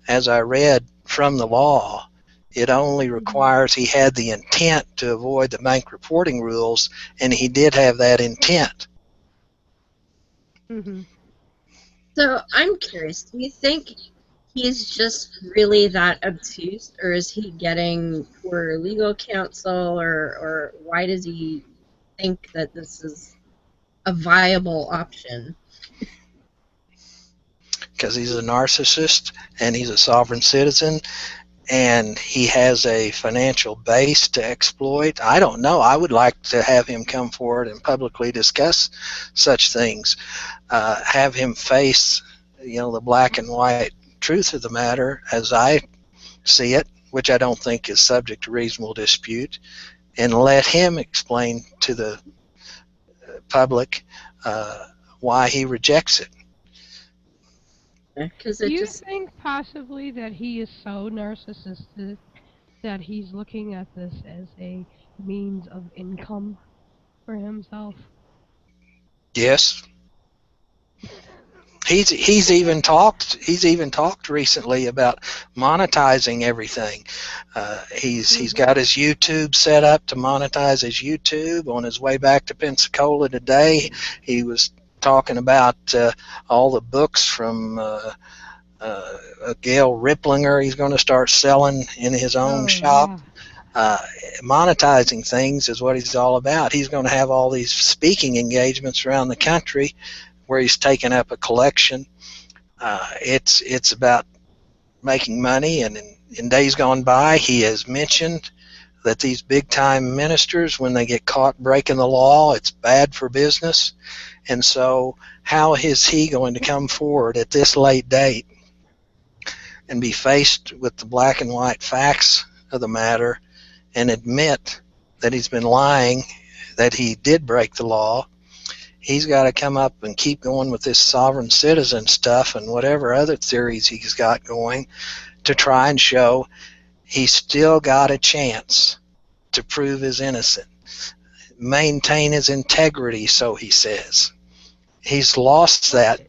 As I read from the law, it only requires he had the intent to avoid the bank reporting rules, and he did have that intent. So I'm curious, do you think he's just really that obtuse, or is he getting poor legal counsel, or why does he think that this is a viable option? Because he's a narcissist and he's a sovereign citizen and he has a financial base to exploit. I don't know. I would like to have him come forward and publicly discuss such things. Have him face, the black and white truth of the matter as I see it, which I don't think is subject to reasonable dispute, and let him explain to the public why he rejects it. Do you think possibly that he is so narcissistic that he's looking at this as a means of income for himself? Yes. He's even talked recently about monetizing everything. He's got his YouTube set up to monetize his YouTube. On his way back to Pensacola today, he was talking about all the books from Gail Ripplinger he's going to start selling in his own shop. Yeah. Monetizing things is what he's all about. He's going to have all these speaking engagements around the country where he's taken up a collection. It's about making money, and in days gone by he has mentioned that these big-time ministers, when they get caught breaking the law, it's bad for business. And so how is he going to come forward at this late date and be faced with the black and white facts of the matter and admit that he's been lying, that he did break the law. He's got to come up and keep going with this sovereign citizen stuff and whatever other theories he's got going to try and show he's still got a chance to prove his innocent, maintain his integrity, so he says. He's lost that.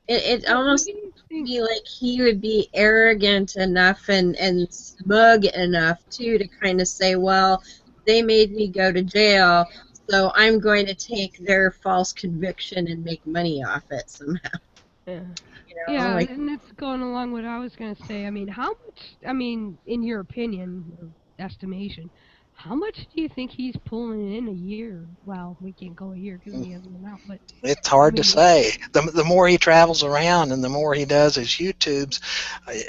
It almost seems to me like he would be arrogant enough and smug enough, too, to kind of say, well, they made me go to jail, so I'm going to take their false conviction and make money off it somehow. Yeah. You know, Yeah, like, and it's going along with what I was going to say. I mean, how much, I mean, in your opinion, or estimation, how much do you think he's pulling in a year? Well, we can't go a year because he hasn't been out, but It's hard I to mean, say. The more he travels around and the more he does his YouTubes,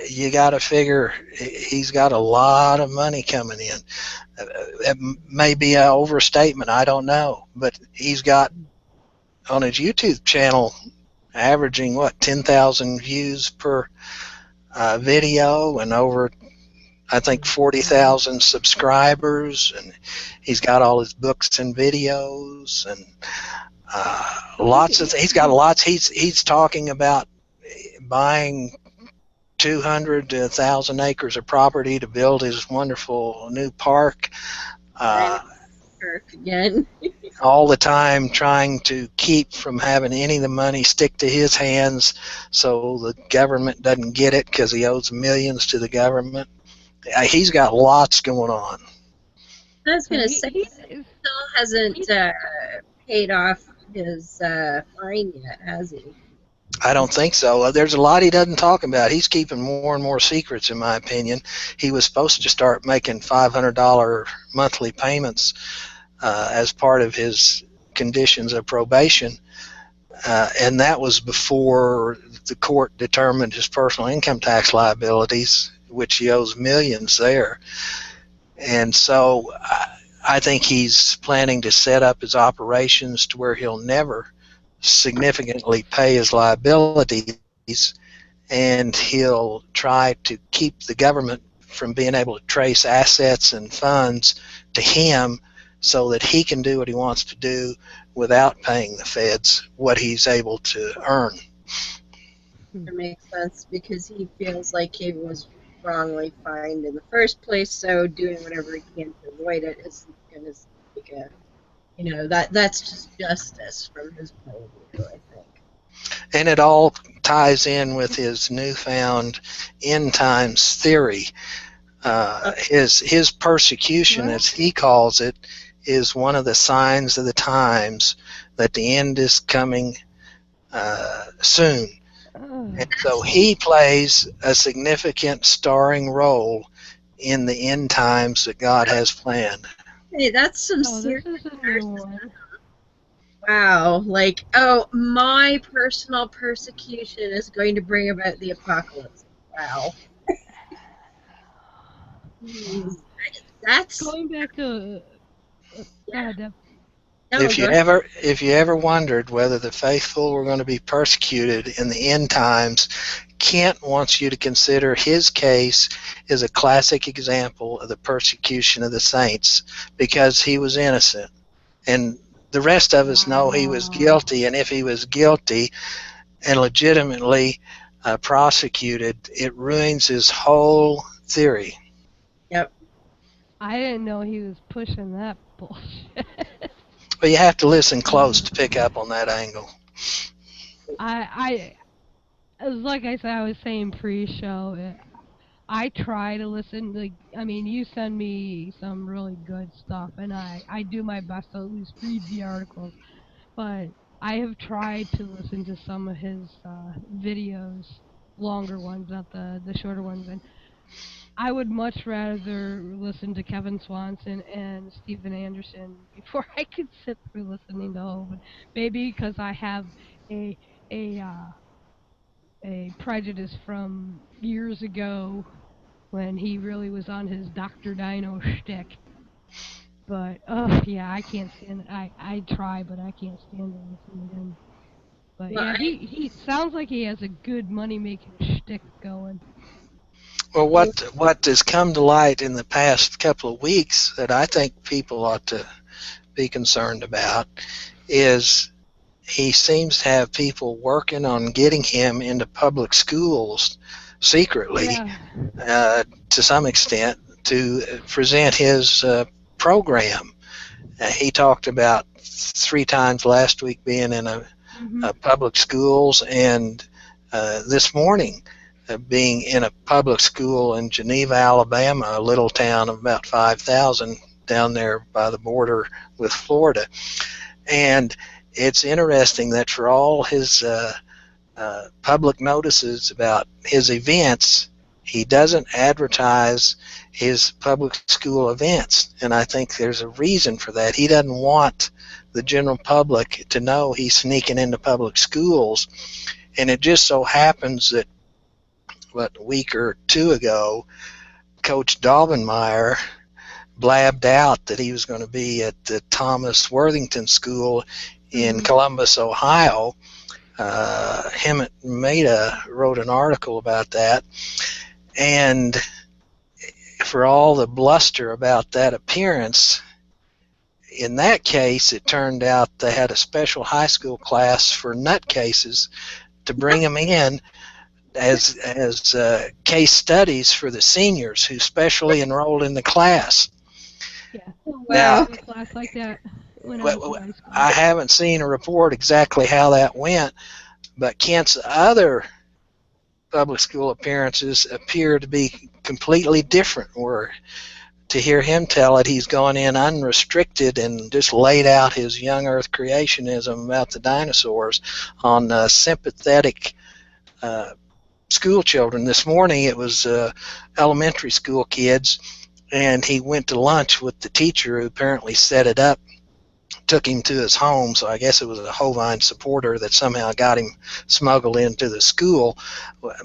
you got to figure he's got a lot of money coming in. It may be an overstatement, I don't know, but he's got on his YouTube channel averaging 10,000 views per video and over, I think, 40,000 subscribers, and he's got all his books and videos and he's got lots. He's talking about buying 200 to 1,000 acres of property to build his wonderful new park. Again. All the time trying to keep from having any of the money stick to his hands so the government doesn't get it because he owes millions to the government. He's got lots going on. I was going to say, he still hasn't paid off his fine yet, has he? I don't think so. There's a lot he doesn't talk about. He's keeping more and more secrets, in my opinion. He was supposed to start making $500 monthly payments as part of his conditions of probation, and that was before the court determined his personal income tax liabilities, which he owes millions there. And so I think he's planning to set up his operations to where he'll never significantly pay his liabilities, and he'll try to keep the government from being able to trace assets and funds to him so that he can do what he wants to do without paying the feds what he's able to earn. It makes sense because he feels like he was wrongly fined in the first place, so doing whatever he can to avoid it is going to take a, that's just justice from his point of view, I think. And it all ties in with his newfound end times theory. His persecution, as he calls it, is one of the signs of the times that the end is coming soon. And so he plays a significant starring role in the end times that God has planned. Hey, that's some serious one. Wow, like, my personal persecution is going to bring about the apocalypse. Wow. That's going back to if you ever wondered whether the faithful were going to be persecuted in the end times, Kent wants you to consider his case as a classic example of the persecution of the saints because he was innocent. And the rest of us know he was guilty, and if he was guilty and legitimately prosecuted, it ruins his whole theory. Yep. I didn't know he was pushing that bullshit. But you have to listen close to pick up on that angle. Like I said, I was saying pre-show, I try to listen. Like, I mean, you send me some really good stuff, and I do my best to at least read the articles. But I have tried to listen to some of his videos, longer ones, not the shorter ones, and I would much rather listen to Kevin Swanson and Steven Anderson before I could sit through listening to Hovind. Maybe because I have a prejudice from years ago when he really was on his Dr. Dino shtick. But yeah, I can't stand it. I try, but I can't stand to listen to him. But yeah, he sounds like he has a good money making shtick going. Well, what has come to light in the past couple of weeks that I think people ought to be concerned about is he seems to have people working on getting him into public schools secretly, to some extent, to present his program. He talked about 3 times last week being in a public schools, and this morning being in a public school in Geneva, Alabama, a little town of about 5,000 down there by the border with Florida. And it's interesting that for all his public notices about his events, he doesn't advertise his public school events. And I think there's a reason for that. He doesn't want the general public to know he's sneaking into public schools. And it just so happens that, a week or 2 ago, Coach Daubenmire blabbed out that he was going to be at the Thomas Worthington School in Columbus, Ohio. Hemmett wrote an article about that. And for all the bluster about that appearance, in that case, it turned out they had a special high school class for nutcases to bring them in as case studies for the seniors who specially enrolled in the class. Yeah. Now, a class like that when I was in high school. I haven't seen a report exactly how that went, but Kent's other public school appearances appear to be completely different. Where to hear him tell it, he's gone in unrestricted and just laid out his young earth creationism about the dinosaurs on sympathetic school children. This morning it was elementary school kids, and he went to lunch with the teacher who apparently set it up, took him to his home, so I guess it was a Hovind supporter that somehow got him smuggled into the school.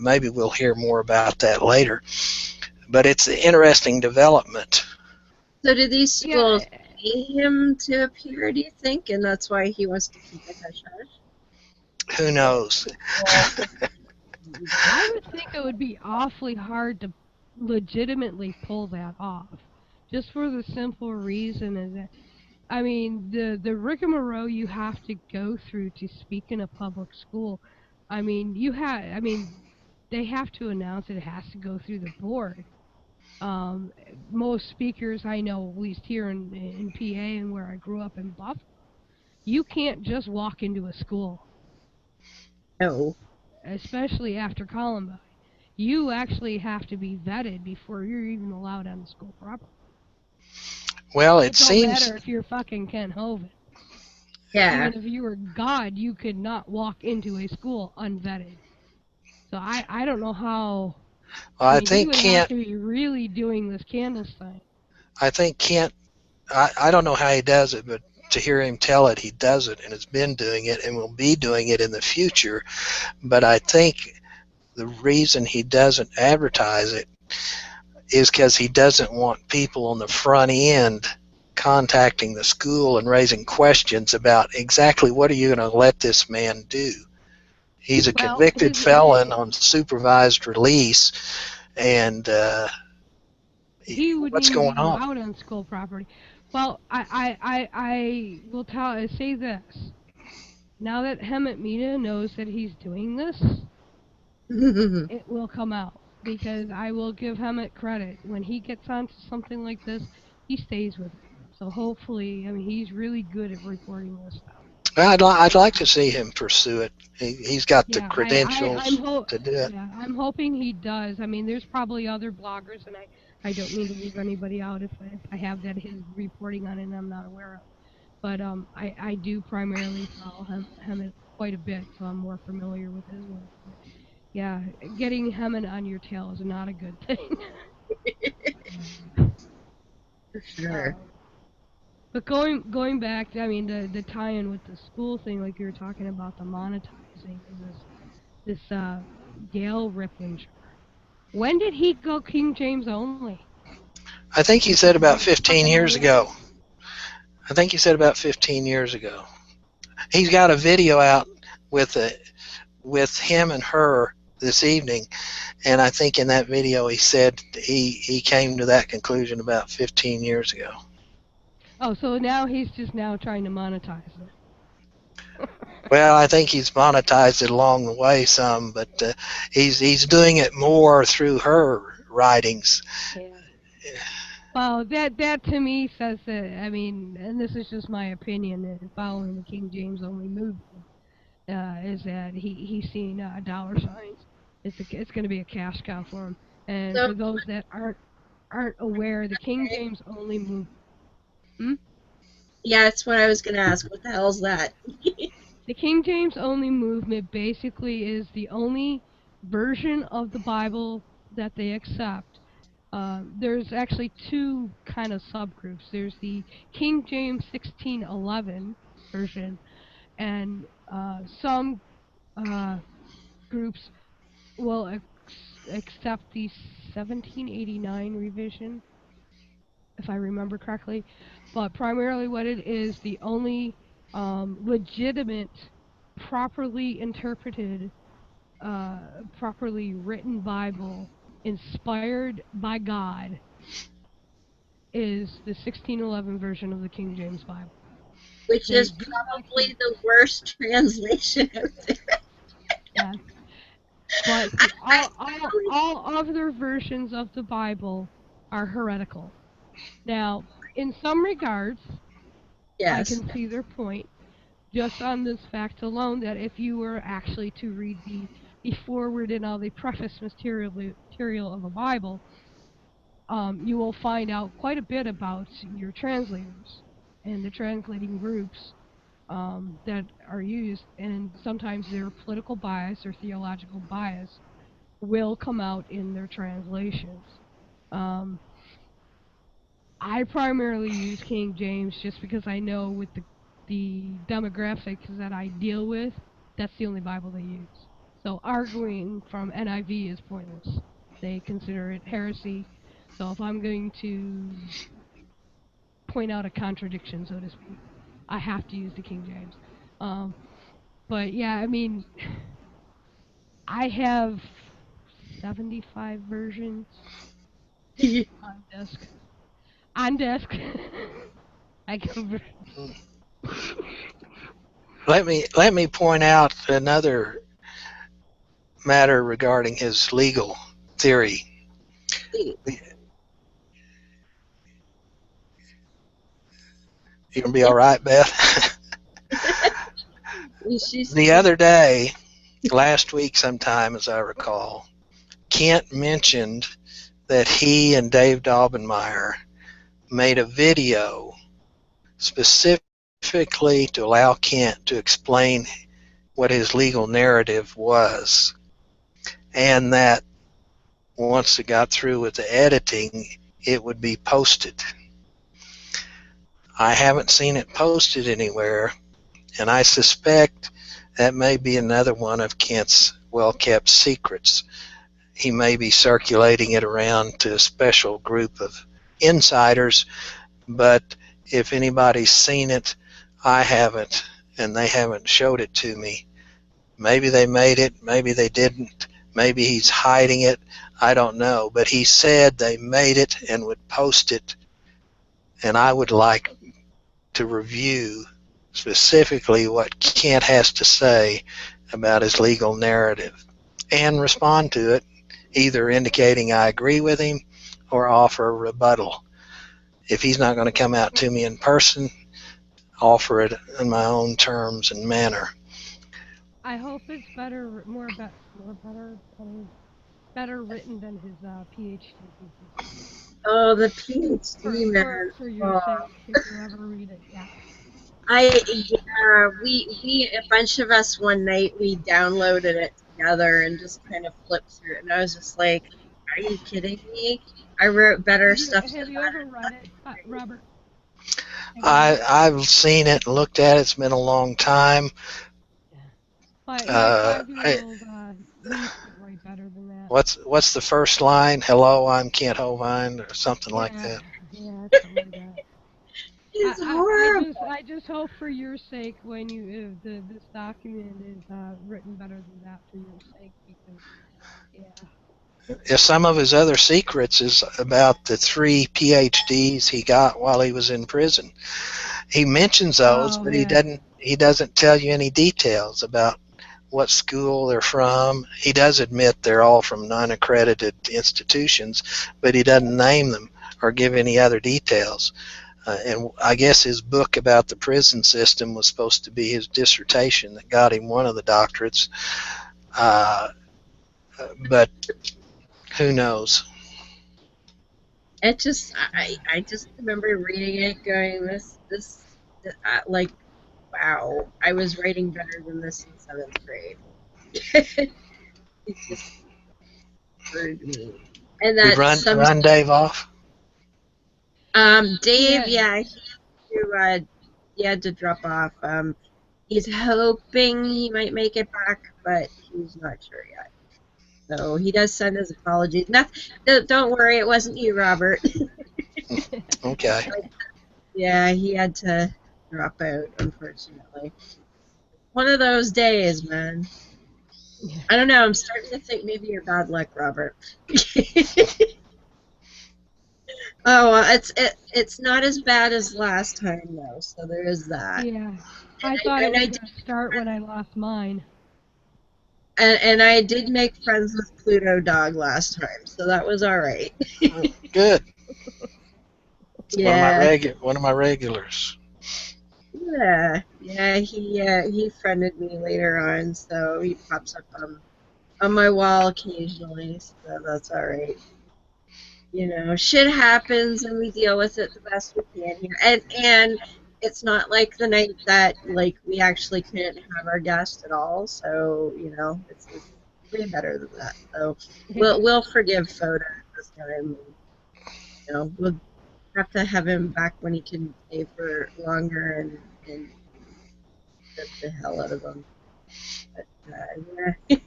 Maybe we'll hear more about that later. But it's an interesting development. So do these schools pay him to appear, do you think? And that's why he wants to keep it hush-hush? Who knows? I would think it would be awfully hard to legitimately pull that off, just for the simple reason is that, I mean, the rigmarole you have to go through to speak in a public school. I mean, they have to announce it has to go through the board. Most speakers I know, at least here in PA and where I grew up in Buffalo, you can't just walk into a school. No. Especially after Columbine. You actually have to be vetted before you're even allowed on the school property. Well, it seems... It don't matter if you're fucking Kent Hovind. Yeah. Even if you were God, you could not walk into a school unvetted. So I don't know how... I think Kent... Kent... have to be really doing this Candlestein. I think Kent... I don't know how he does it, but to hear him tell it, he does it and has been doing it and will be doing it in the future. But I think the reason he doesn't advertise it is because he doesn't want people on the front end contacting the school and raising questions about exactly what are you going to let this man do. He's a convicted felon on supervised release, and what's going on? Out on school property. Well, I will say this. Now that Hemmett knows that he's doing this, it will come out. Because I will give Hemmett credit. When he gets onto something like this, he stays with it. So hopefully, I mean, he's really good at reporting this stuff. Well, I'd like to see him pursue it. He's got the credentials to do it. Yeah, I'm hoping he does. I mean, there's probably other bloggers, and I don't mean to leave anybody out if I have that his reporting on it and I'm not aware of. But I do primarily follow Hemmett quite a bit, so I'm more familiar with his work. Yeah, getting Hemmett on your tail is not a good thing. For sure. But going back, I mean, the tie-in with the school thing, like you were talking about, the monetizing, this Gail Riplinger. When did he go King James only? I think he said about 15 years ago. He's got a video out with him and her this evening, and I think in that video he said he came to that conclusion about 15 years ago. Oh, so now he's just now trying to monetize it. Well, I think he's monetized it along the way some, but he's doing it more through her writings. Yeah. Well, that to me says that, I mean, and this is just my opinion, following the King James only movement, is that he's seeing dollar signs. It's going to be a cash cow for him. And So, for those that aren't aware, the King James only movement. yeah, that's what I was going to ask. What the hell's that? The King James only movement basically is the only version of the Bible that they accept. There's actually two kind of subgroups. There's the King James 1611 version, and some groups will accept the 1789 revision, if I remember correctly. But primarily what it is, the only legitimate, properly interpreted, properly written Bible inspired by God is the 1611 version of the King James Bible. Which is probably the worst translation out there. Yeah. But all other versions of the Bible are heretical. Now, in some regards, Yes. I can see their point, just on this fact alone, that if you were actually to read the foreword and all the preface material of a Bible, you will find out quite a bit about your translators and the translating groups that are used, and sometimes their political bias or theological bias will come out in their translations. I primarily use King James just because I know with the demographics that I deal with, that's the only Bible they use. So arguing from NIV is pointless. They consider it heresy. So if I'm going to point out a contradiction, so to speak, I have to use the King James. But yeah, I mean, I have 75 versions on desk. On desk. I can. Let me point out another matter regarding his legal theory. You gonna be all right, Beth? The other day, last week sometime, as I recall, Kent mentioned that he and Dave Daubenmire made a video specifically to allow Kent to explain what his legal narrative was, and that once it got through with the editing, it would be posted. I haven't seen it posted anywhere, and I suspect that may be another one of Kent's well-kept secrets. He may be circulating it around to a special group of insiders, but if anybody's seen it, I haven't, and they haven't showed it to me. Maybe they made it, maybe they didn't, maybe he's hiding it, I don't know, but he said they made it and would post it, and I would like to review specifically what Kent has to say about his legal narrative and respond to it, either indicating I agree with him or offer a rebuttal. If he's not going to come out to me in person, offer it in my own terms and manner. I hope it's better written than his PhD thesis. Oh, the PhD man. For your sake, if you ever read it, yeah. We a bunch of us one night, we downloaded it together and just kind of flipped through it, and I was just like, are you kidding me? I wrote better stuff. Have you ever read it, Robert? I've seen it and looked at it. It's been a long time. My 5-year-old niece could write better than that. What's the first line? Hello, I'm Kent Hovind, or something like that. Yeah, something like that. It's horrible. I just hope for your sake, when this document is written better than that, for your sake, because If some of his other secrets is about the 3 PhDs he got while he was in prison. He mentions those, but he doesn't tell you any details about what school they're from. He does admit they're all from non-accredited institutions, but he doesn't name them or give any other details. And I guess his book about the prison system was supposed to be his dissertation that got him one of the doctorates. But who knows? It just, I just remember reading it, going, like, wow, I was writing better than this in 7th grade. It just hurt me. And We've run Dave off. Dave, yeah, he had to drop off. He's hoping he might make it back, but he's not sure yet. So he does send his apologies. Don't worry, it wasn't you, Robert. Okay. Yeah, he had to drop out, unfortunately. One of those days, man. I don't know, I'm starting to think maybe you're bad luck, Robert. Oh, it's not as bad as last time, though, so there is that. Yeah. I thought it was going to start when I lost mine. And I did make friends with Pluto Dog last time, so that was all right. Good. Yeah. One of my regulars. Yeah, he friended me later on, so he pops up on my wall occasionally, so that's all right. You know, shit happens and we deal with it the best we can here. And it's not like the night that, like, we actually couldn't have our guest at all, so, you know, it's way better than that. So we'll forgive Foda this time. You know, we'll have to have him back when he can stay for longer and get the hell out of him. But, yeah.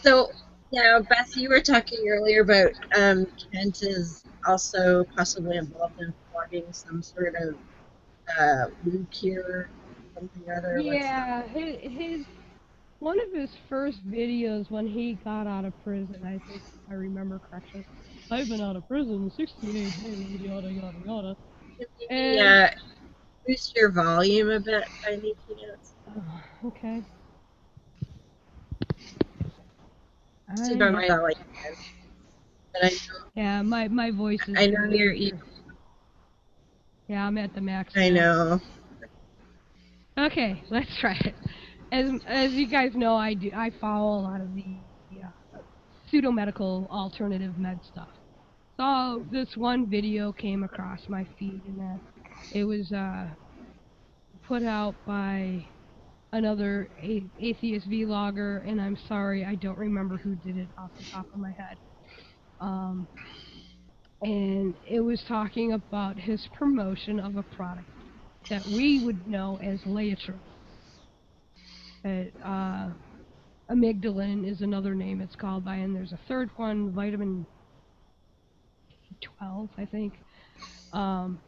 So, yeah, Beth, you were talking earlier about Kent is also possibly involved in flogging some sort of wound cure, something or other. Yeah, his one of his first videos when he got out of prison, I think if I remember correctly. I've been out of prison 68 days, yada yada yada. And boost your volume a bit by any chance. Okay. Yeah, my voice is. I know you're. Yeah, I'm at the max. I know. Okay, let's try it. As you guys know, I follow a lot of the pseudo-medical alternative med stuff. So this one video came across my feed, and it was put out by another atheist vlogger, and I'm sorry, I don't remember who did it off the top of my head. And it was talking about his promotion of a product that we would know as Laetrile. Amygdalin is another name it's called by, and there's a third one, vitamin 12, I think. And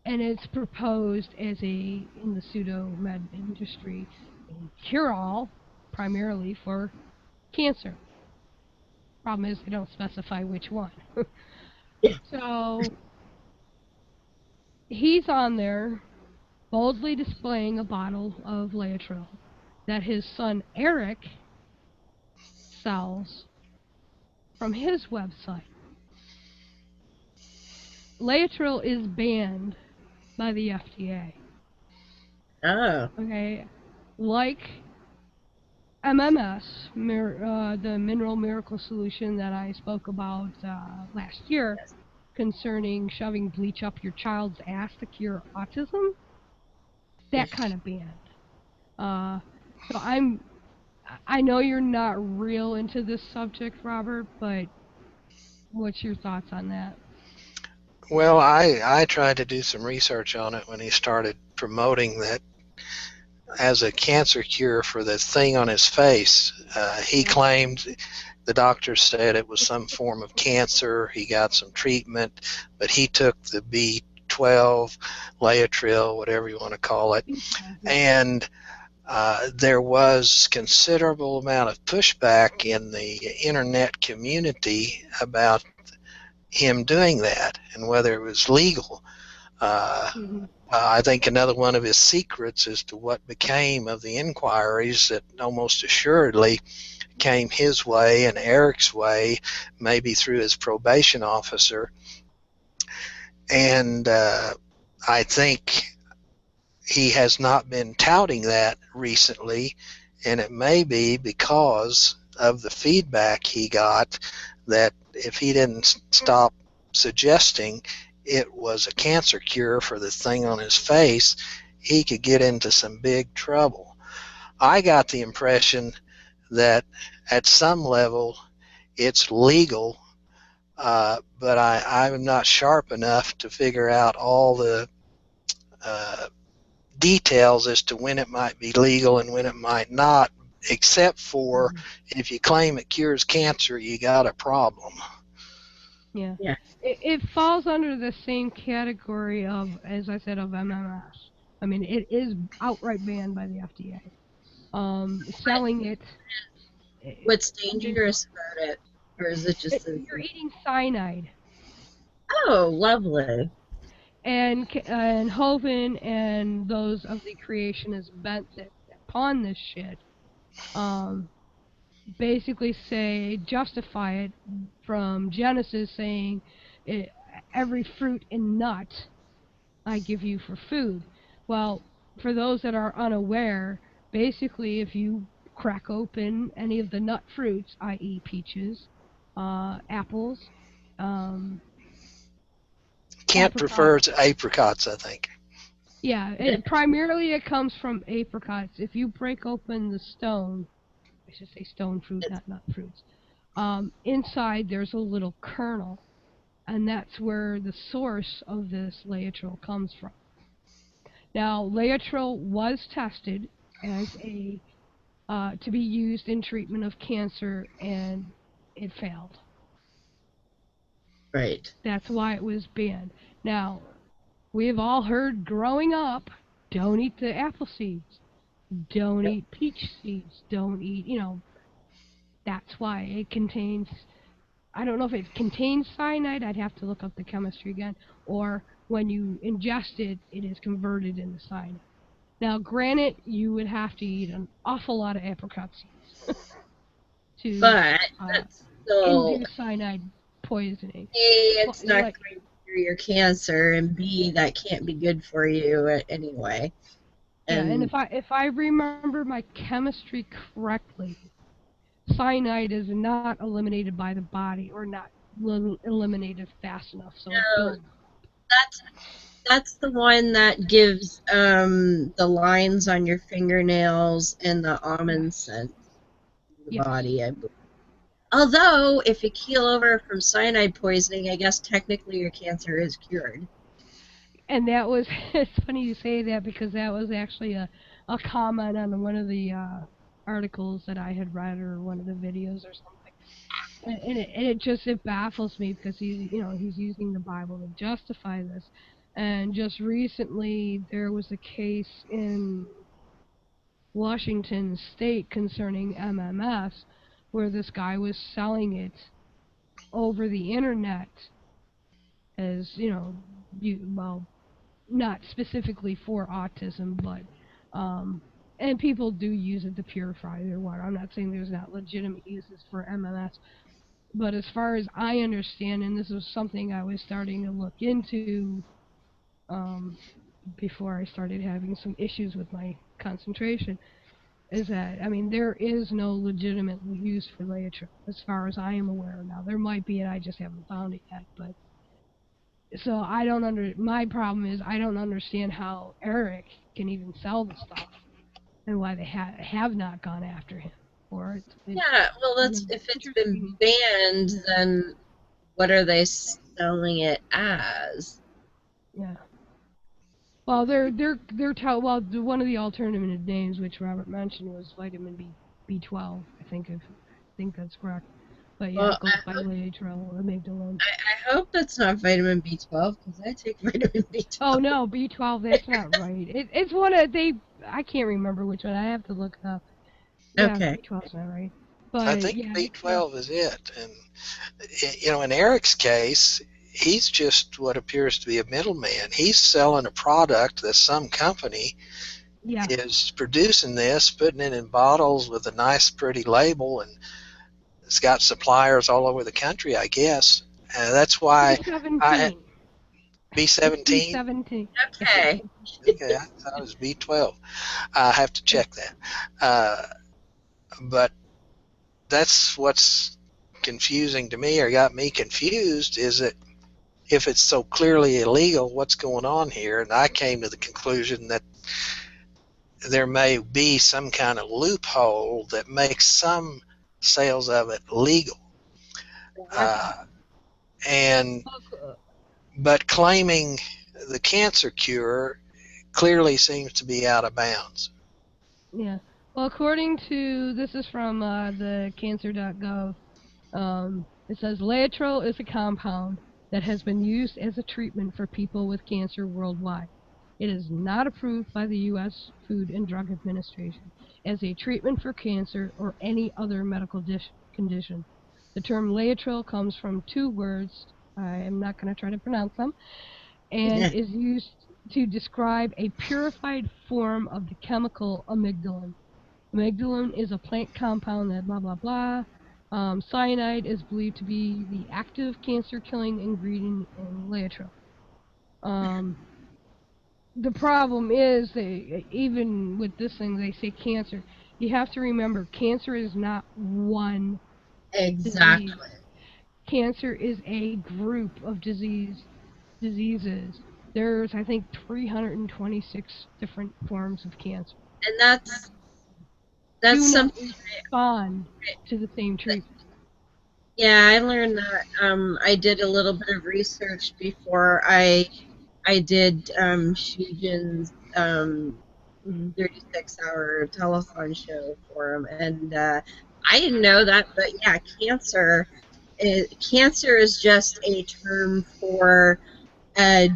it's proposed as in the pseudo-med industry, a cure-all, primarily for cancer. Problem is, they don't specify which one. So, he's on there, boldly displaying a bottle of Laetrile that his son Eric sells from his website. Laetrile is banned by the FDA. Oh. Okay. Like MMS, the Mineral Miracle Solution that I spoke about last year, concerning shoving bleach up your child's ass to cure autism, that kind of banned. So I know you're not real into this subject, Robert, but what's your thoughts on that? Well, I tried to do some research on it when he started promoting that as a cancer cure for the thing on his face. He claimed, the doctor said it was some form of cancer. He got some treatment, but he took the B12, Laetrile, whatever you want to call it, and there was considerable amount of pushback in the internet community about him doing that and whether it was legal. I think another one of his secrets as to what became of the inquiries that almost assuredly came his way and Eric's way, maybe through his probation officer. And I think he has not been touting that recently, and it may be because of the feedback he got that if he didn't stop suggesting it was a cancer cure for the thing on his face, he could get into some big trouble. I got the impression that at some level it's legal, but I'm not sharp enough to figure out all the details as to when it might be legal and when it might not, except for if you claim it cures cancer, you got a problem. Yeah. It falls under the same category of, as I said, of MMS. I mean, it is outright banned by the FDA. Selling it. What's dangerous about it? Or is it just... You're eating cyanide. Oh, lovely. And Hovind and those of the creationists bent upon this shit basically justify it from Genesis, saying every fruit and nut I give you for food. Well, for those that are unaware, basically if you crack open any of the nut fruits, i.e. peaches, apples, Kent prefers apricots, I think. Yeah, primarily it comes from apricots. If you break open the stone, I should say stone fruit, not nut fruits, inside there's a little kernel, and that's where the source of this Laetrile comes from. Now, Laetrile was tested as to be used in treatment of cancer, and it failed. Right. That's why it was banned. Now, we've all heard growing up, don't eat the apple seeds, don't eat peach seeds, don't eat, that's why it contains, I don't know if it contains cyanide, I'd have to look up the chemistry again, or when you ingest it, it is converted into cyanide. Now, granted, you would have to eat an awful lot of apricot seeds to that's still... induce cyanide poisoning. A, it's not going to cure your cancer, and B, that can't be good for you anyway. And if I remember my chemistry correctly, cyanide is not eliminated by the body, or not eliminated fast enough. So no, that's the one that gives the lines on your fingernails and the almond scent in the body, I believe. Although, if you keel over from cyanide poisoning, I guess technically your cancer is cured. And that was, it's funny you say that, because that was actually a comment on one of the articles that I had read, or one of the videos or something. And it baffles me, because he's using the Bible to justify this. And just recently there was a case in Washington State concerning MMS, where this guy was selling it over the internet as, not specifically for autism, but and people do use it to purify their water. I'm not saying there's not legitimate uses for MMS, but as far as I understand, and this was something I was starting to look into before I started having some issues with my concentration, is that, there is no legitimate use for Laetrile, as far as I am aware. Now, there might be, and I just haven't found it yet, but so my problem is I don't understand how Eric can even sell the stuff, and why they have not gone after him for it. Yeah, well, if it's been banned, then what are they selling it as? Yeah. Well, one of the alternative names, which Robert mentioned, was vitamin B12. I think that's correct. But yeah, it goes by Laetrile or amygdalin. I hope that's not vitamin B12, because I take vitamin B12. Oh no, B12, that's not right. It's one of I can't remember which one. I have to look it up. Okay. Yeah, B12's not right. I But think yeah, B12 is it. And, in Eric's case, he's just what appears to be a middleman. He's selling a product that some company yeah. is producing this, putting it in bottles with a nice, pretty label, and it's got suppliers all over the country, I guess. That's why B17. B17. B17. Okay. Okay, I thought it was B12. I have to check that. But that's what's confusing to me, or got me confused, is that if it's so clearly illegal, what's going on here? And I came to the conclusion that there may be some kind of loophole that makes some sales of it legal. But claiming the cancer cure clearly seems to be out of bounds. Yeah. Well, according to, this is from the cancer.gov, it says Laetrile is a compound that has been used as a treatment for people with cancer worldwide. It is not approved by the U.S. Food and Drug Administration as a treatment for cancer or any other medical condition. The term Laetrile comes from two words, I am not going to try to pronounce them, and is used to describe a purified form of the chemical amygdalin. Amygdalin is a plant compound that blah blah blah. Cyanide is believed to be the active cancer-killing ingredient in Laetrile. The problem is, even with this thing, they say cancer. You have to remember, cancer is not one Exactly. disease. Cancer is a group of diseases. There's, I think, 326 different forms of cancer. And that's Do not something respond to the same treatment. Yeah, I learned that. I did a little bit of research before I did Shujin's 36-hour telethon show for him, and I didn't know that. But yeah, cancer is just a term for a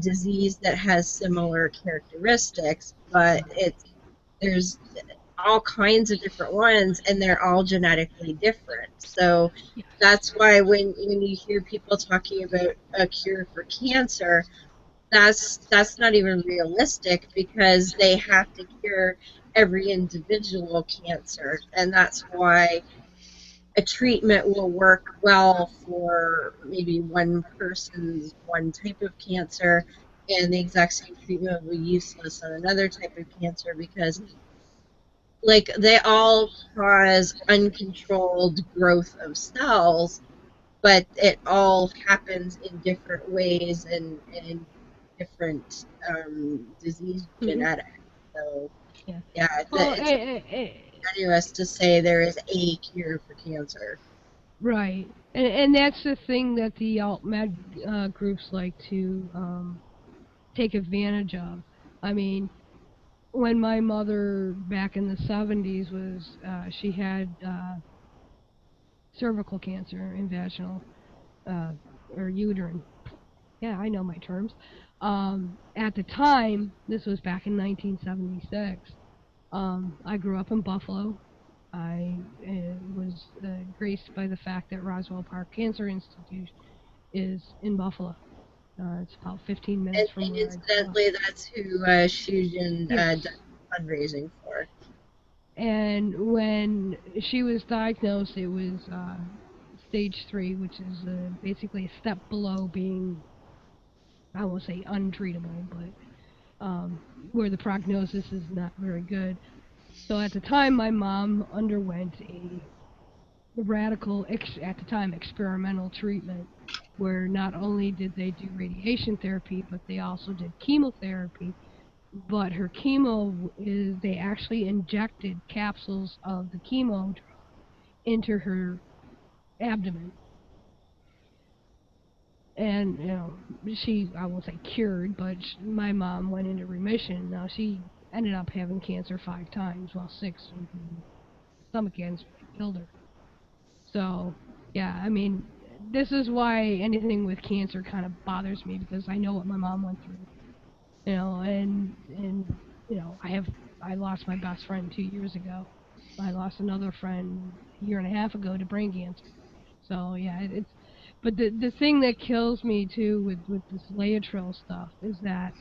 disease that has similar characteristics, but there's all kinds of different ones, and they're all genetically different. So that's why when you hear people talking about a cure for cancer, that's not even realistic, because they have to cure every individual cancer, and that's why a treatment will work well for maybe one person's one type of cancer, and the exact same treatment will be useless on another type of cancer, because like they all cause uncontrolled growth of cells, but it all happens in different ways and in different disease genetics. So it's tenuous to say there is a cure for cancer. Right, and that's the thing that the alt-med groups like to take advantage of. I mean, when my mother back in the 70s was, she had cervical cancer and vaginal or uterine. Yeah, I know my terms. At the time, this was back in 1976. I grew up in Buffalo. I was graced by the fact that Roswell Park Cancer Institute is in Buffalo. It's about 15 minutes from where incidentally, that's who Shujin does fundraising for. And when she was diagnosed, it was stage 3, which is basically a step below being, I won't say untreatable, but where the prognosis is not very good. So at the time, my mom underwent a radical, at the time, experimental treatment, where not only did they do radiation therapy, but they also did chemotherapy. But her chemo is, they actually injected capsules of the chemo drug into her abdomen. And, she, I won't say cured, but my mom went into remission. Now, she ended up having cancer 5 times, well, 6. Stomach cancer killed her. So, yeah, I mean, this is why anything with cancer kind of bothers me, because I know what my mom went through. And you know, I lost my best friend 2 years ago. I lost another friend a year and a half ago to brain cancer. So yeah, it's. But the thing that kills me too with this Laetrile stuff is that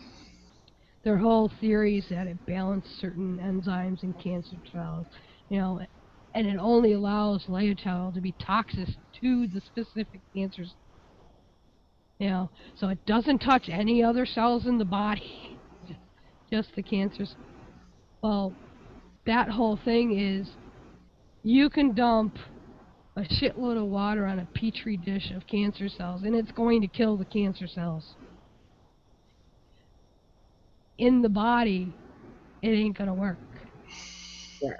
their whole theory is that it balances certain enzymes in cancer cells, you know, and it only allows Laetrile to be toxic to the specific cancers, you know, so it doesn't touch any other cells in the body, just the cancers. Well, that whole thing is you can dump a shitload of water on a petri dish of cancer cells, and it's going to kill the cancer cells. In the body, it ain't gonna work. Yeah.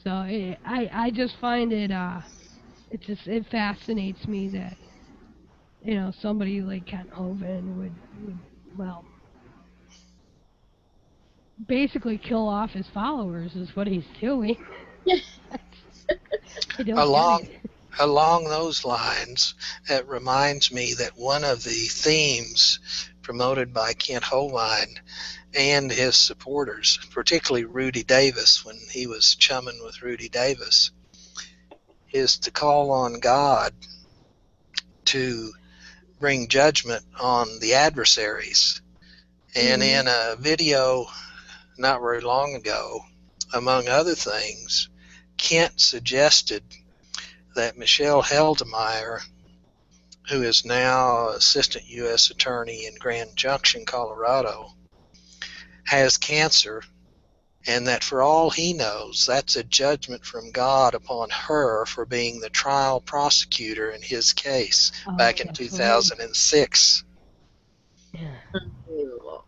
So I just find it it fascinates me that, you know, somebody like Kent Hovind would well basically kill off his followers is what he's doing. I don't get it. Along those lines, it reminds me that one of the themes promoted by Kent Hovind and his supporters, particularly Rudy Davis when he was chumming with Rudy Davis, is to call on God to bring judgment on the adversaries. And in a video not very long ago, among other things, Kent suggested that Michelle Heldemeyer, who is now Assistant U.S. Attorney in Grand Junction, Colorado, has cancer, and that for all he knows, that's a judgment from God upon her for being the trial prosecutor in his case back in 2006. Yeah. Unbelievable.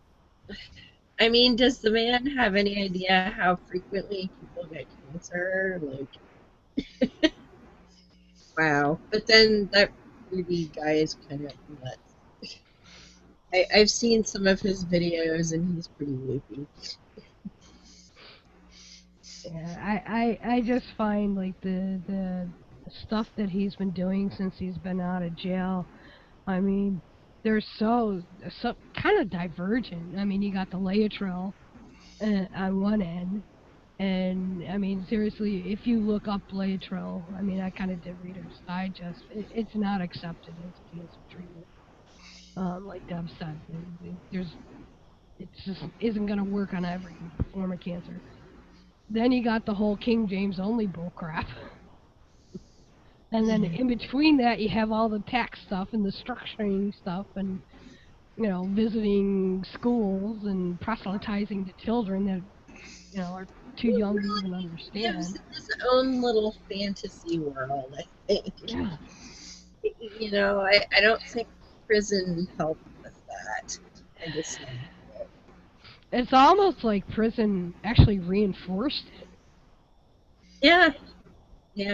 I mean, does the man have any idea how frequently people get cancer? Like, wow. But then that Rudy guy is kind of nuts. I've seen some of his videos, and he's pretty loopy. Yeah, I just find like the stuff that he's been doing since he's been out of jail. I mean, they're so kind of divergent. I mean, you got the Laetrile on one end, and I mean, seriously, if you look up Laetrile, I mean, I kind of did Reader's Digest. It's not accepted as cancer treatment, like Deb said. It just isn't going to work on every form of cancer. Then you got the whole King James only bullcrap. And then in between that, you have all the tax stuff and the structuring stuff and, you know, visiting schools and proselytizing to children that, you know, are too young to even understand. Lives in his own little fantasy world, I think. Yeah. You know, I don't think prison helped with that. I just It's almost like prison actually reinforced it. yeah,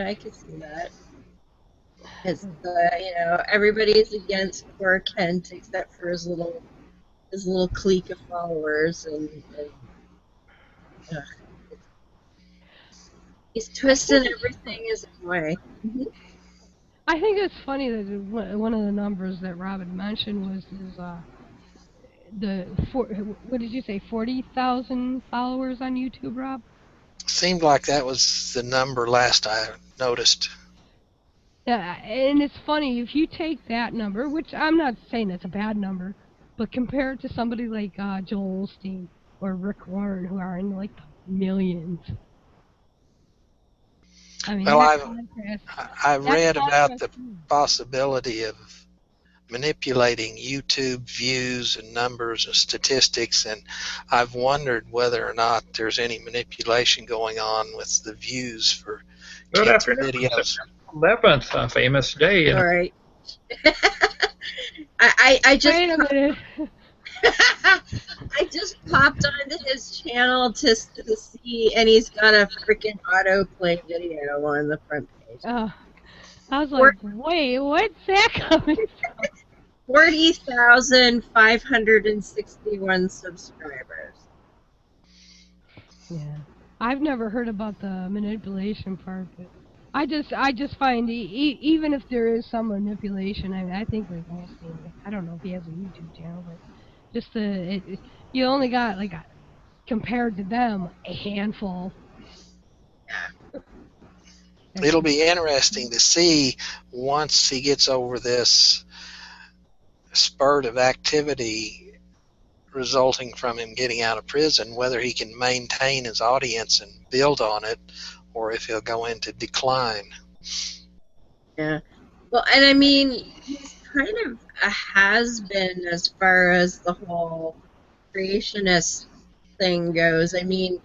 I can see that. It's you know, everybody's against poor Kent except for his little clique of followers, and he's twisting everything his own way. I think it's funny that one of the numbers that Robin mentioned was what did you say, 40,000 followers on YouTube, Rob? Seemed like that was the number last I noticed. Yeah, and it's funny, if you take that number, which I'm not saying it's a bad number, but compare it to somebody like Joel Osteen or Rick Warren, who are in like millions. I mean, Well, I've read about the possibility of manipulating YouTube views and numbers and statistics, and I've wondered whether or not there's any manipulation going on with the views for Good cancer afternoon. videos. 11th, a famous day. All right. I just wait a minute. I just popped onto his channel to see, and he's got a freaking autoplay video on the front page. I was like, wait, what's that coming from? 40,561 subscribers. Yeah, I've never heard about the manipulation part, but I just find even if there is some manipulation, I think like Osteen, I don't know if he has a YouTube channel, but just you only got like compared to them, a handful. It'll be interesting to see once he gets over this spurt of activity resulting from him getting out of prison, whether he can maintain his audience and build on it, or if he'll go into decline. Yeah. Well, and I mean, he's kind of a has-been as far as the whole creationist thing goes. I mean,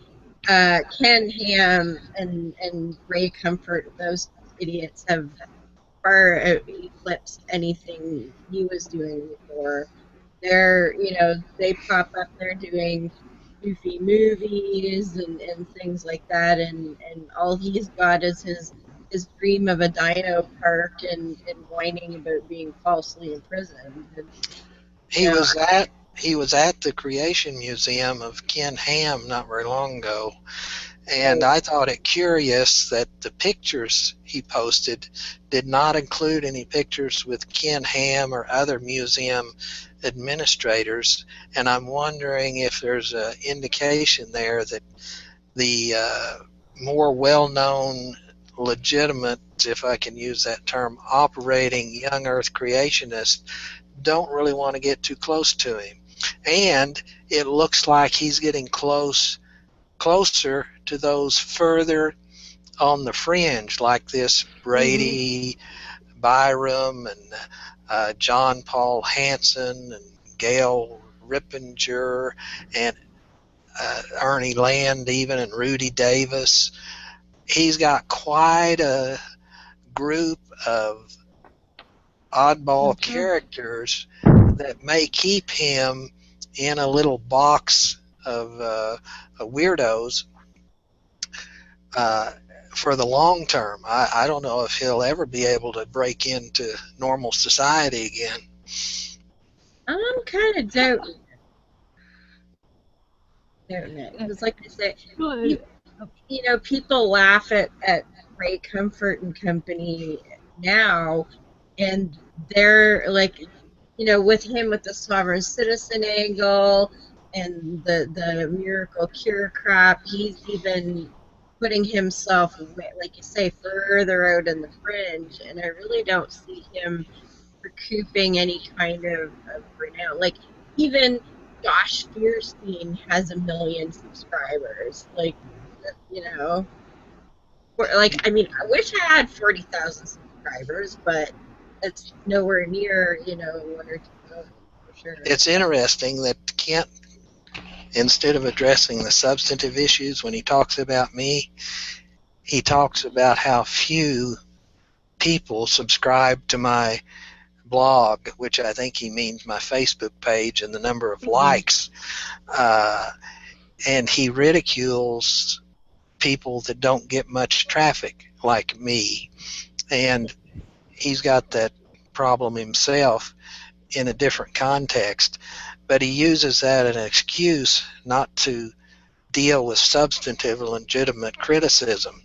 Ken Ham and Ray Comfort, those idiots have far eclipsed anything he was doing before. They're, they pop up, they're doing goofy movies and things like that, and all he's got is his dream of a dino park and whining about being falsely imprisoned. And, He was at the Creation Museum of Ken Ham not very long ago, and I thought it curious that the pictures he posted did not include any pictures with Ken Ham or other museum administrators, and I'm wondering if there's an indication there that the more well-known, legitimate, if I can use that term, operating young earth creationists don't really want to get too close to him. And it looks like he's getting closer to those further on the fringe, like this Brady, Byram, and John Paul Hansen, and Gail Rippinger, and Ernie Land even, and Rudy Davis. He's got quite a group of oddball characters that may keep him in a little box of weirdos for the long term. I don't know if he'll ever be able to break into normal society again. I'm kind of doubting it. Because, like I say, people laugh at Ray Comfort and company now, and they're like, with him with the sovereign citizen angle and the miracle cure crap, he's even putting himself, like you say, further out in the fringe, and I really don't see him recouping any kind of renown. Like, even Josh Fierstein has 1 million subscribers. Like, I mean, I wish I had 40,000 subscribers, but it's nowhere near, 1 or 2 million for sure. It's interesting that Kent, instead of addressing the substantive issues when he talks about me, he talks about how few people subscribe to my blog, which I think he means my Facebook page, and the number of likes. And he ridicules people that don't get much traffic, like me. And he's got that problem himself in a different context. But he uses that as an excuse not to deal with substantive or legitimate criticism.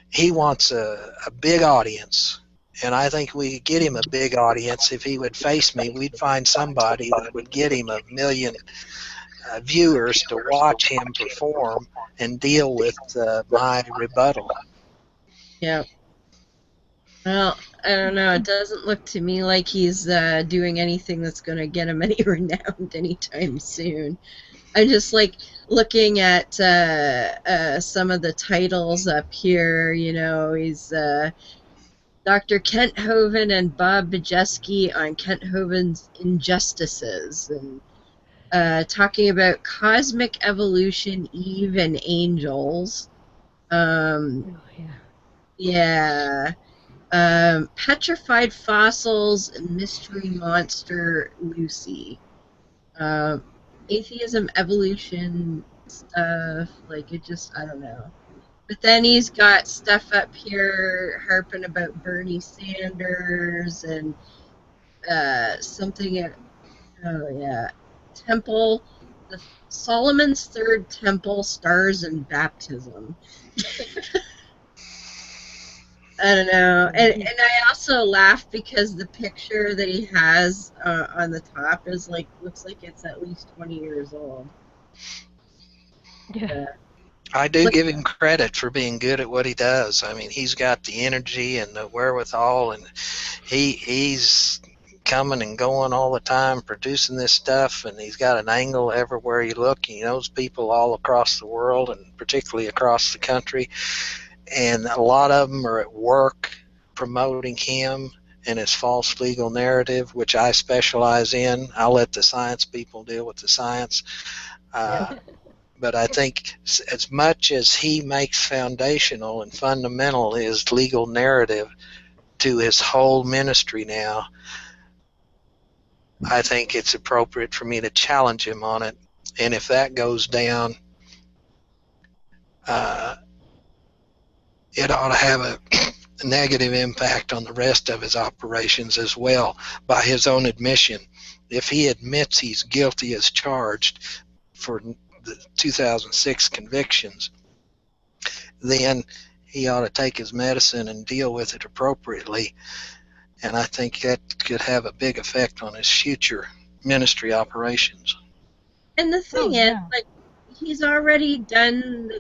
He wants a big audience, and I think we could get him a big audience if he would face me. We'd find somebody that would get him 1 million viewers to watch him perform and deal with my rebuttal. Yeah. Well, I don't know. It doesn't look to me like he's doing anything that's going to get him any renown anytime soon. I'm just looking at some of the titles up here. He's Dr. Kent Hovind and Bob Bajeski on Kent Hovind's Injustices, and talking about cosmic evolution, Eve, and angels. Petrified fossils, and mystery monster Lucy. Atheism, evolution stuff, I don't know. But then he's got stuff up here harping about Bernie Sanders and something temple, the Solomon's Third Temple, Stars and Baptism. I don't know, and I also laugh because the picture that he has on the top is looks like it's at least 20 years old. Yeah. I do give him credit for being good at what he does. I mean, he's got the energy and the wherewithal, and he's coming and going all the time producing this stuff, and he's got an angle everywhere you look. He knows people all across the world and particularly across the country, and a lot of them are at work promoting him and his false legal narrative, which I specialize in. I'll let the science people deal with the science. But I think as much as he makes foundational and fundamental his legal narrative to his whole ministry now, I think it's appropriate for me to challenge him on it. And if that goes down, it ought to have a negative impact on the rest of his operations as well, by his own admission. If he admits he's guilty as charged for the 2006 convictions, then he ought to take his medicine and deal with it appropriately. And I think that could have a big effect on his future ministry operations. And the thing is, like, he's already done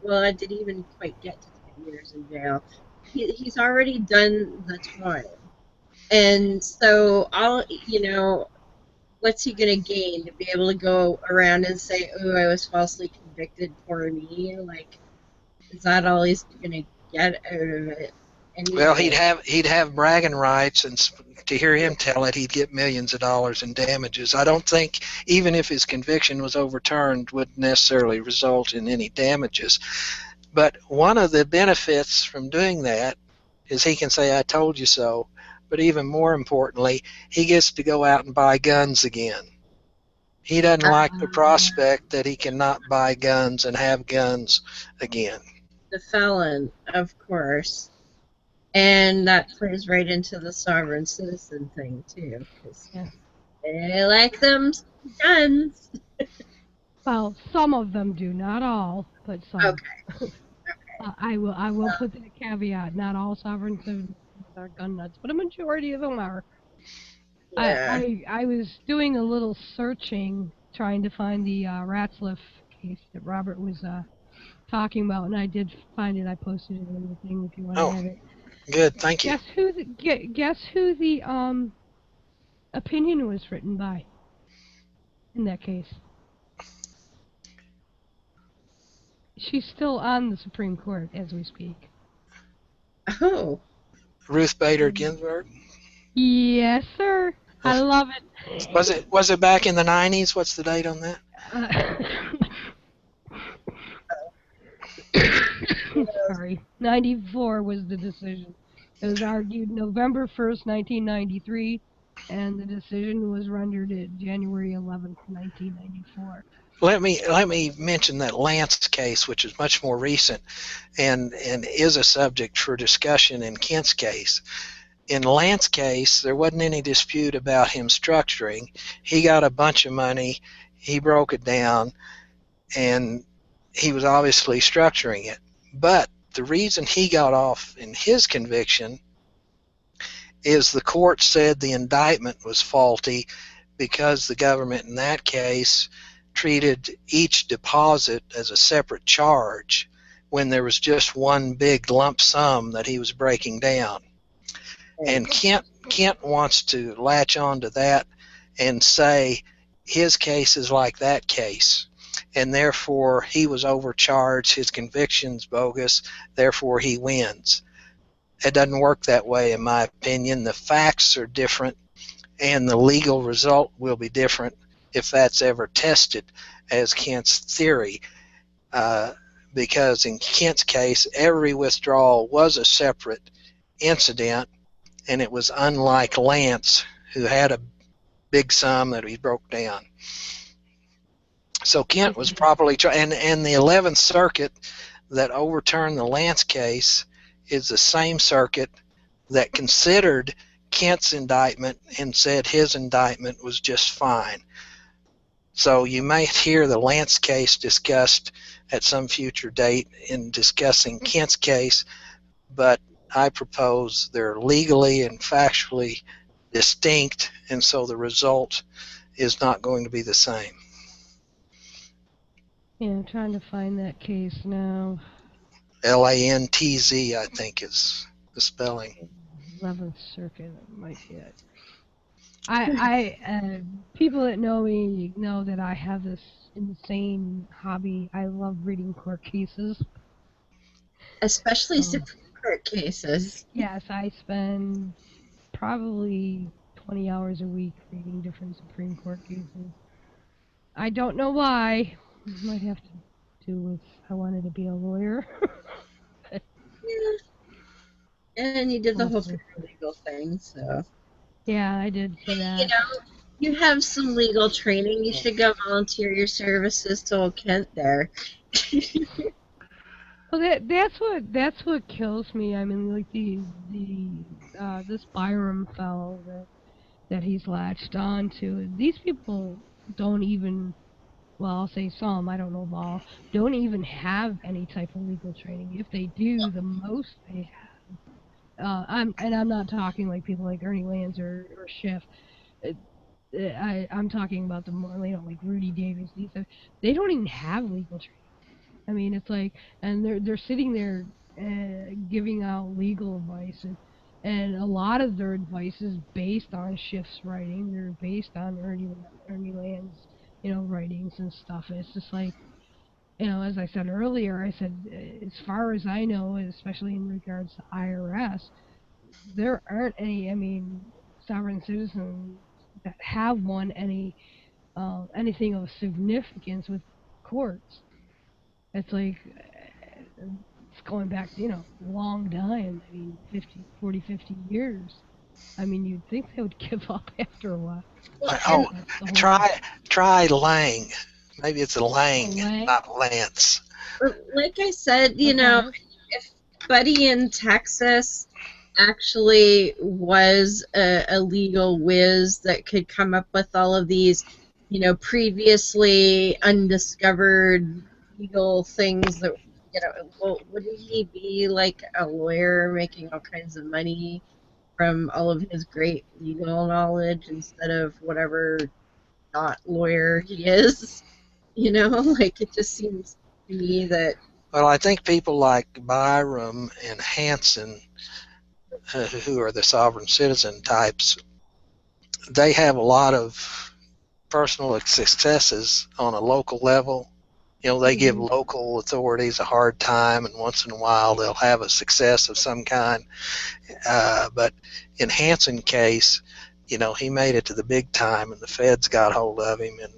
well, I didn't even quite get to 10 years in jail. He's already done the time. And so, what's he going to gain? To be able to go around and say, oh, I was falsely convicted for me? Like, is that all he's going to get out of it? Anyway? Well, he'd have bragging rights, and to hear him tell it, he'd get millions of dollars in damages. I don't think, even if his conviction was overturned, would necessarily result in any damages. But one of the benefits from doing that is he can say, I told you so. But even more importantly, he gets to go out and buy guns again. He doesn't like the prospect that he cannot buy guns and have guns again. The felon, of course. And that plays right into the sovereign citizen thing, too. Because they like them guns. Well, some of them do, not all, but some. Okay. I will put that caveat. Not all sovereign citizens are gun nuts, but a majority of them are. Yeah. I was doing a little searching, trying to find the Ratzliff case that Robert was talking about, and I did find it. I posted it in the thing if you want to have it. Good, thank you. Guess who the opinion was written by in that case? She's still on the Supreme Court as we speak. Oh. Ruth Bader Ginsburg? Yes, sir. I love it. Was it back in the 90s? What's the date on that? Sorry. 94 was the decision. It was argued November 1st, 1993, and the decision was rendered at January 11th, 1994. Let me mention that Lance case, which is much more recent and is a subject for discussion in Kent's case. In Lance's case, there wasn't any dispute about him structuring. He got a bunch of money, he broke it down, and he was obviously structuring it. But the reason he got off in his conviction is the court said the indictment was faulty because the government in that case treated each deposit as a separate charge when there was just one big lump sum that he was breaking down. And Kent wants to latch on to that and say his case is like that case, and therefore he was overcharged, his conviction's bogus, therefore he wins. It doesn't work that way, in my opinion. The facts are different, and the legal result will be different if that's ever tested as Kent's theory, because in Kent's case, every withdrawal was a separate incident, and it was unlike Lance, who had a big sum that he broke down. So Kent was properly and the 11th Circuit that overturned the Lance case is the same circuit that considered Kent's indictment and said his indictment was just fine. So you might hear the Lance case discussed at some future date in discussing Kent's case, but I propose they're legally and factually distinct, and so the result is not going to be the same. Yeah, I'm trying to find that case now. Lantz, I think is the spelling. 11th Circuit, that might be it. People that know me know that I have this insane hobby. I love reading court cases. Especially Supreme Court cases. Yes, I spend probably 20 hours a week reading different Supreme Court cases. I don't know why. It might have to do with I wanted to be a lawyer. Yeah. And you did the whole Mostly. paralegal thing, so. Yeah, I did for that. You know, you have some legal training. You should go volunteer your services to old Kent there. Well, that's what kills me. I mean, like this Byram fellow that he's latched on to. These people don't even, well, I'll say some, I don't know of all, don't even have any type of legal training. If they do, the most they have. I'm not talking like people like Ernie Lands or Schiff. I'm talking about the more, like Rudy Davis. They don't even have legal training. I mean, it's like, and they're sitting there giving out legal advice, and a lot of their advice is based on Schiff's writing. They're based on Ernie Land's, writings and stuff. And it's just like, as I said earlier, I said, as far as I know, especially in regards to IRS, there aren't any. I mean, sovereign citizens that have won anything of significance with courts. It's like, it's going back, long time. I mean, 50 years. I mean, you'd think they would give up after a while. Well, Try Lang. Maybe it's a Lang, Lang? not Lance. like I said, if Buddy in Texas actually was a legal whiz that could come up with all of these, previously undiscovered legal things that, well, wouldn't he be like a lawyer making all kinds of money from all of his great legal knowledge instead of whatever not lawyer he is? Like it just seems to me that. Well, I think people like Byram and Hanson, who are the sovereign citizen types, they have a lot of personal successes on a local level. They give local authorities a hard time, and once in a while they'll have a success of some kind. But in Hanson's case, he made it to the big time, and the feds got hold of him, and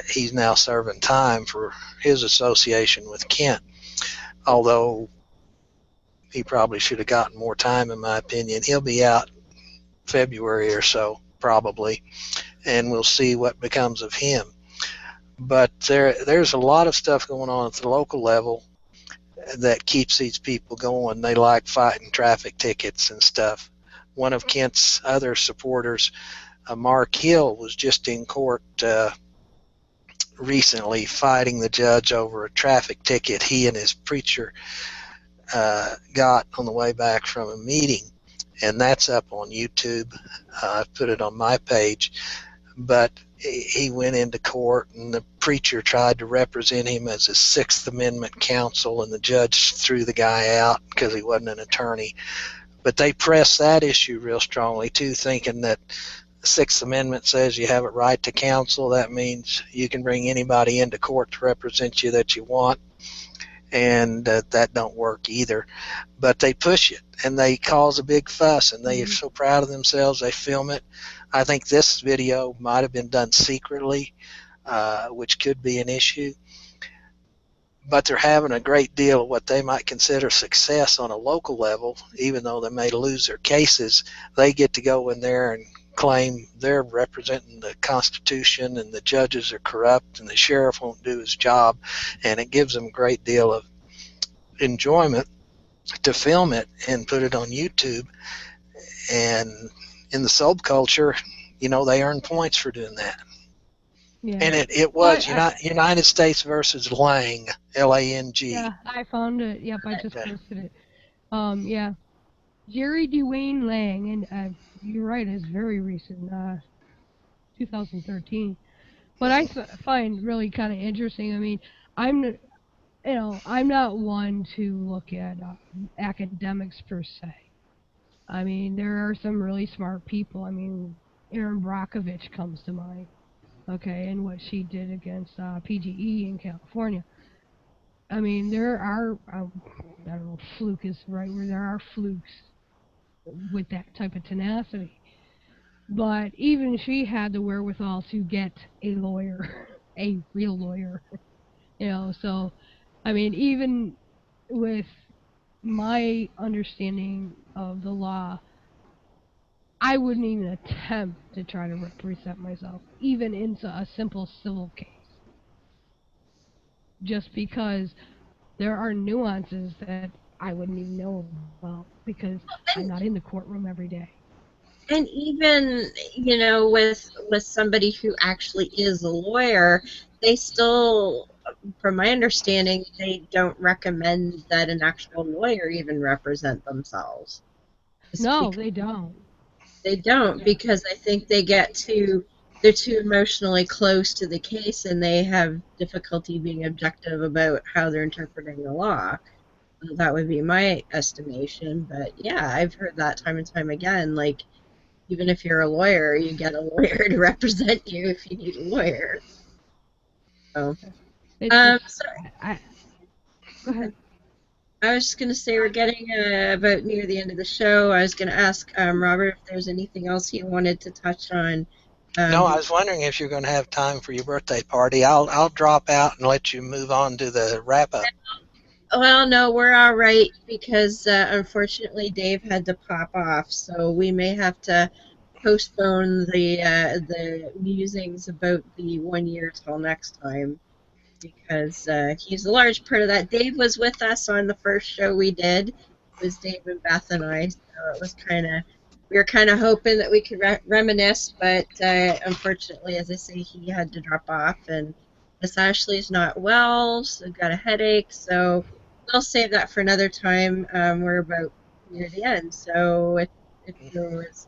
he's now serving time for his association with Kent. Although he probably should have gotten more time, in my opinion. He'll be out February or so, probably, and we'll see what becomes of him. But there's a lot of stuff going on at the local level that keeps these people going. They like fighting traffic tickets and stuff. One of Kent's other supporters, Mark Hill, was just in court recently fighting the judge over a traffic ticket he and his preacher got on the way back from a meeting, and that's up on YouTube. I've put it on my page. But he went into court, and the preacher tried to represent him as a Sixth Amendment counsel, and the judge threw the guy out because he wasn't an attorney. But they pressed that issue real strongly, too, thinking that the Sixth Amendment says you have a right to counsel. That means you can bring anybody into court to represent you that you want, and that don't work either. But they push it, and they cause a big fuss, and they are so proud of themselves, they film it. I think this video might have been done secretly, which could be an issue. But they're having a great deal of what they might consider success on a local level, even though they may lose their cases. They get to go in there and claim they're representing the Constitution, and the judges are corrupt, and the sheriff won't do his job, and it gives them a great deal of enjoyment to film it and put it on YouTube. And in the subculture, they earn points for doing that. Yeah. And it was United States versus Lang, L-A-N-G. Yeah, I found it. Yep, I just posted it. Yeah. Jerry Dwayne Lang, and you're right, it's very recent, 2013. what I find really kind of interesting, I mean, I'm not one to look at academics per se. I mean, there are some really smart people. I mean, Erin Brockovich comes to mind, okay, and what she did against PGE in California. I mean, there are, I don't know if fluke is right, where there are flukes with that type of tenacity. But even she had the wherewithal to get a lawyer, a real lawyer, so, I mean, even with my understanding of the law, I wouldn't even attempt to try to represent myself, even into a simple civil case. Just because there are nuances that I wouldn't even know about because I'm not in the courtroom every day. And even, with somebody who actually is a lawyer, they still, from my understanding, they don't recommend that an actual lawyer even represent themselves. No, they don't. They don't, because I think they're too emotionally close to the case, and they have difficulty being objective about how they're interpreting the law. That would be my estimation. But yeah, I've heard that time and time again. Like, even if you're a lawyer, you get a lawyer to represent you if you need a lawyer. So, It's just, go ahead. I was just going to say we're getting about near the end of the show. I was going to ask Robert if there's anything else he wanted to touch on. No, I was wondering if you're going to have time for your birthday party. I'll drop out and let you move on to the wrap up. Well, no, we're all right because unfortunately Dave had to pop off, so we may have to postpone the musings about the 1 year till next time, because he's a large part of that. Dave was with us on the first show we did. It was Dave and Beth and I, so it was we were kind of hoping that we could reminisce, but unfortunately, as I say, he had to drop off, and Miss Ashley's not well, so got a headache, so we'll save that for another time. We're about near the end, so if there was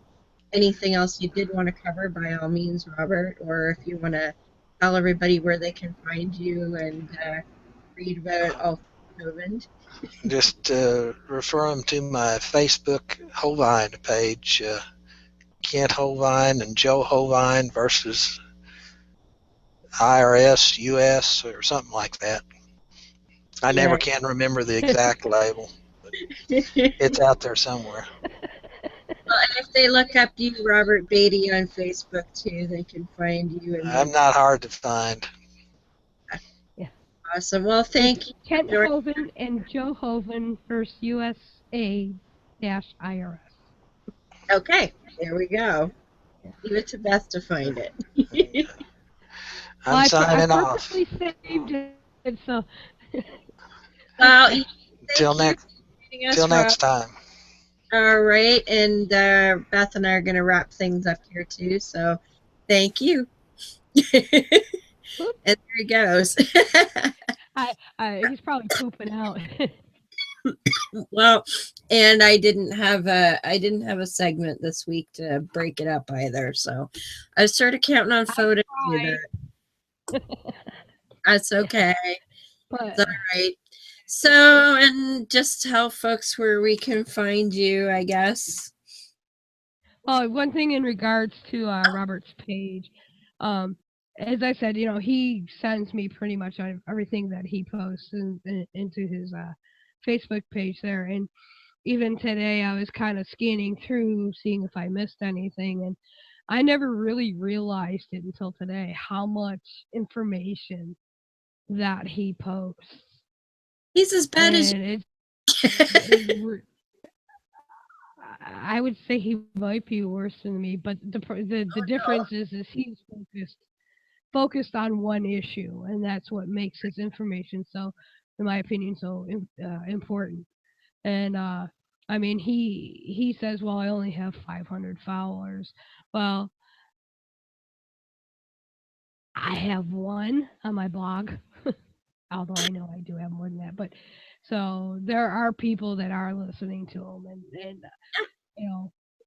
anything else you did want to cover, by all means, Robert, or if you want to tell everybody where they can find you and read about Hovind. Just refer them to my Facebook Hovind page, Kent Hovind and Joe Hovind versus IRS, US, or something like that. I never can remember the exact label, but it's out there somewhere. Well, and if they look up you, Robert Baty, on Facebook too, they can find you. I'm not hard to find. Yeah. Awesome. Well, thank you. Kent Hovind and Joe Hovind versus USA-IRS. Okay, there we go. Leave it to Beth to find it. I'm signing I off. purposely saved it, so. Well, till next time. All right, and Beth and I are going to wrap things up here too, so thank you. And there he goes. He's probably pooping out. Well, and I didn't have a segment this week to break it up either, so I was sort of counting on Foda to do that. That's okay. It's all right. So, and just tell folks where we can find you, I guess. Oh, one thing in regards to Robert's page, as I said, he sends me pretty much everything that he posts into his Facebook page there. And even today, I was kind of scanning through, seeing if I missed anything, and I never really realized it until today how much information that he posts. He's as bad as I would say he might be worse than me, but the difference is he's focused on one issue, and that's what makes his information so, in my opinion, so important. And I mean, he says, well, I only have 500 followers. Well, I have one on my blog, although I know I do have more than that. But so there are people that are listening to him, and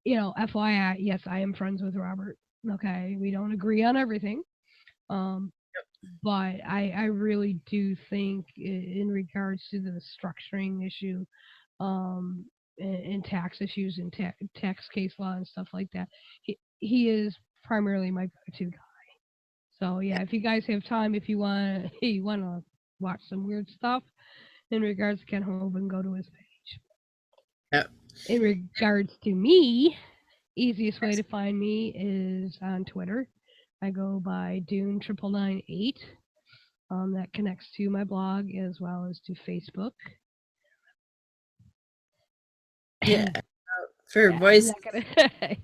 FYI, yes, I am friends with Robert. Okay, we don't agree on everything, But I really do think in regards to the structuring issue, and tax issues and tax case law and stuff like that, he is primarily my go-to guy. So yeah, if you guys have time, if you want to watch some weird stuff in regards to Kent Hovind, go to his page. Yep. In regards to me, easiest way to find me is on Twitter. I go by Dune998. That connects to my blog as well as to Facebook. Yeah. For Yeah, voice.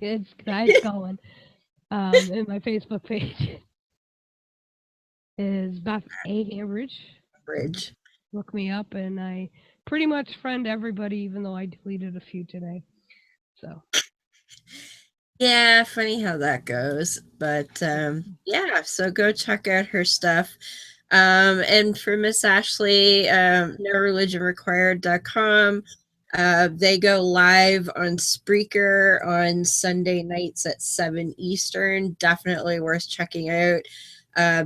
it's going. And my Facebook page is Beth A. Average. Bridge. Look me up, and I pretty much friend everybody, even though I deleted a few today. So. Yeah, funny how that goes. But yeah, so go check out her stuff. And for Miss Ashley, noreligionrequired.com. They go live on Spreaker on Sunday nights at 7 Eastern. Definitely worth checking out.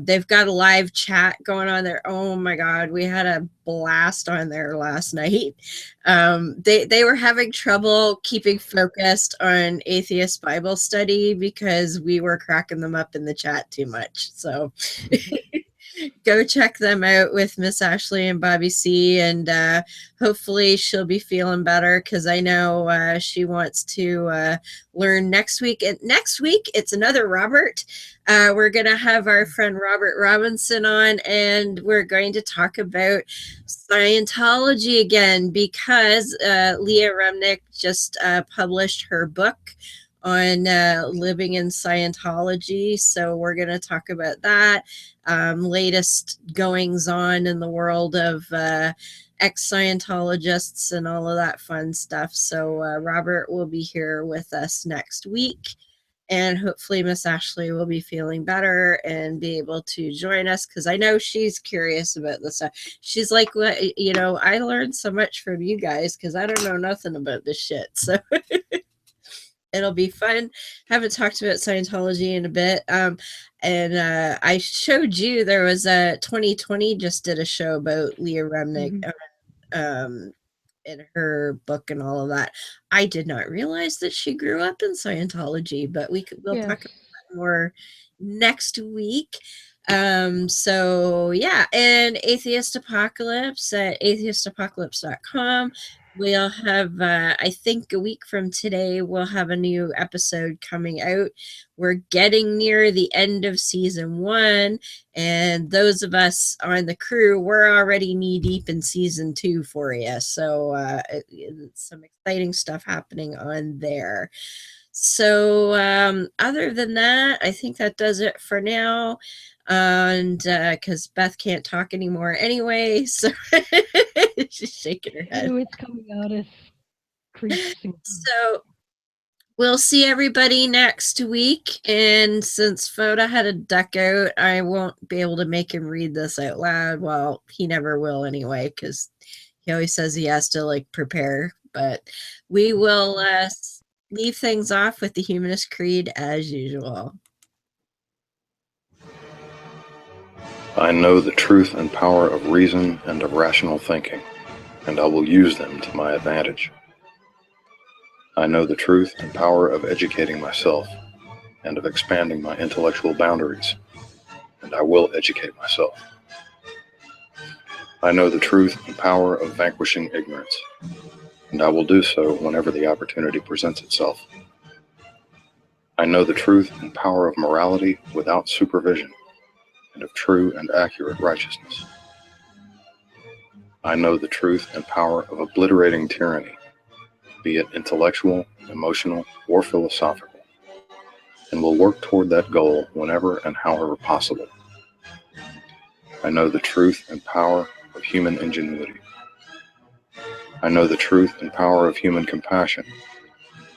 They've got a live chat going on there. Oh my God, we had a blast on there last night. They were having trouble keeping focused on atheist Bible study because we were cracking them up in the chat too much. So go check them out with Miss Ashley and Bobby C, and hopefully she'll be feeling better, because I know she wants to learn next week. And next week it's another Robert. We're going to have our friend Robert Robinson on, and we're going to talk about Scientology again, because Leah Remnick just published her book on living in Scientology. So we're going to talk about that. Latest goings on in the world of ex-Scientologists and all of that fun stuff. So Robert will be here with us next week, and hopefully Miss Ashley will be feeling better and be able to join us, because I know she's curious about this stuff. She's like, well, I learned so much from you guys, because I don't know nothing about this shit. So it'll be fun. Haven't talked about Scientology in a bit. And I showed you there was a 2020 just did a show about Leah Remnick in her book and all of that. I did not realize that she grew up in Scientology, but we'll talk about that more next week. So yeah, and Atheist Apocalypse at atheistapocalypse.com. We'll have, I think a week from today, we'll have a new episode coming out. We're getting near the end of season 1, and those of us on the crew, we're already knee deep in season 2 for you. So it's some exciting stuff happening on there. So other than that, I think that does it for now. And because Beth can't talk anymore anyway, so she's shaking her head. It's coming out as creeps. So we'll see everybody next week. And since Foda had a duck out, I won't be able to make him read this out loud. Well, he never will anyway, because he always says he has to prepare. But we will leave things off with the Humanist Creed as usual. I know the truth and power of reason and of rational thinking, and I will use them to my advantage. I know the truth and power of educating myself and of expanding my intellectual boundaries, and I will educate myself. I know the truth and power of vanquishing ignorance, and I will do so whenever the opportunity presents itself. I know the truth and power of morality without supervision, and of true and accurate righteousness. I know the truth and power of obliterating tyranny, be it intellectual, emotional, or philosophical, and will work toward that goal whenever and however possible. I know the truth and power of human ingenuity. I know the truth and power of human compassion,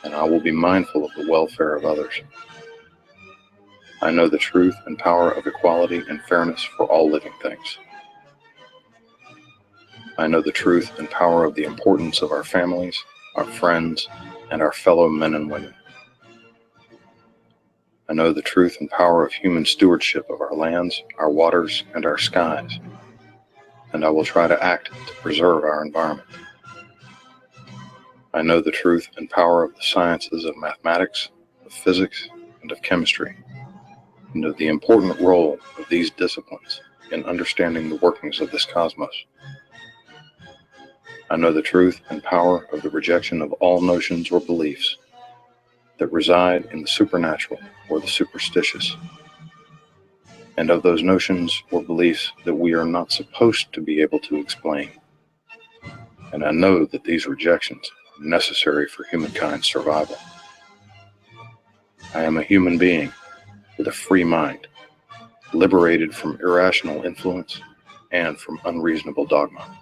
and I will be mindful of the welfare of others. I know the truth and power of equality and fairness for all living things. I know the truth and power of the importance of our families, our friends, and our fellow men and women. I know the truth and power of human stewardship of our lands, our waters, and our skies, and I will try to act to preserve our environment. I know the truth and power of the sciences of mathematics, of physics, and of chemistry, and of the important role of these disciplines in understanding the workings of this cosmos. I know the truth and power of the rejection of all notions or beliefs that reside in the supernatural or the superstitious, and of those notions or beliefs that we are not supposed to be able to explain. And I know that these rejections are necessary for humankind's survival. I am a human being with a free mind, liberated from irrational influence and from unreasonable dogma.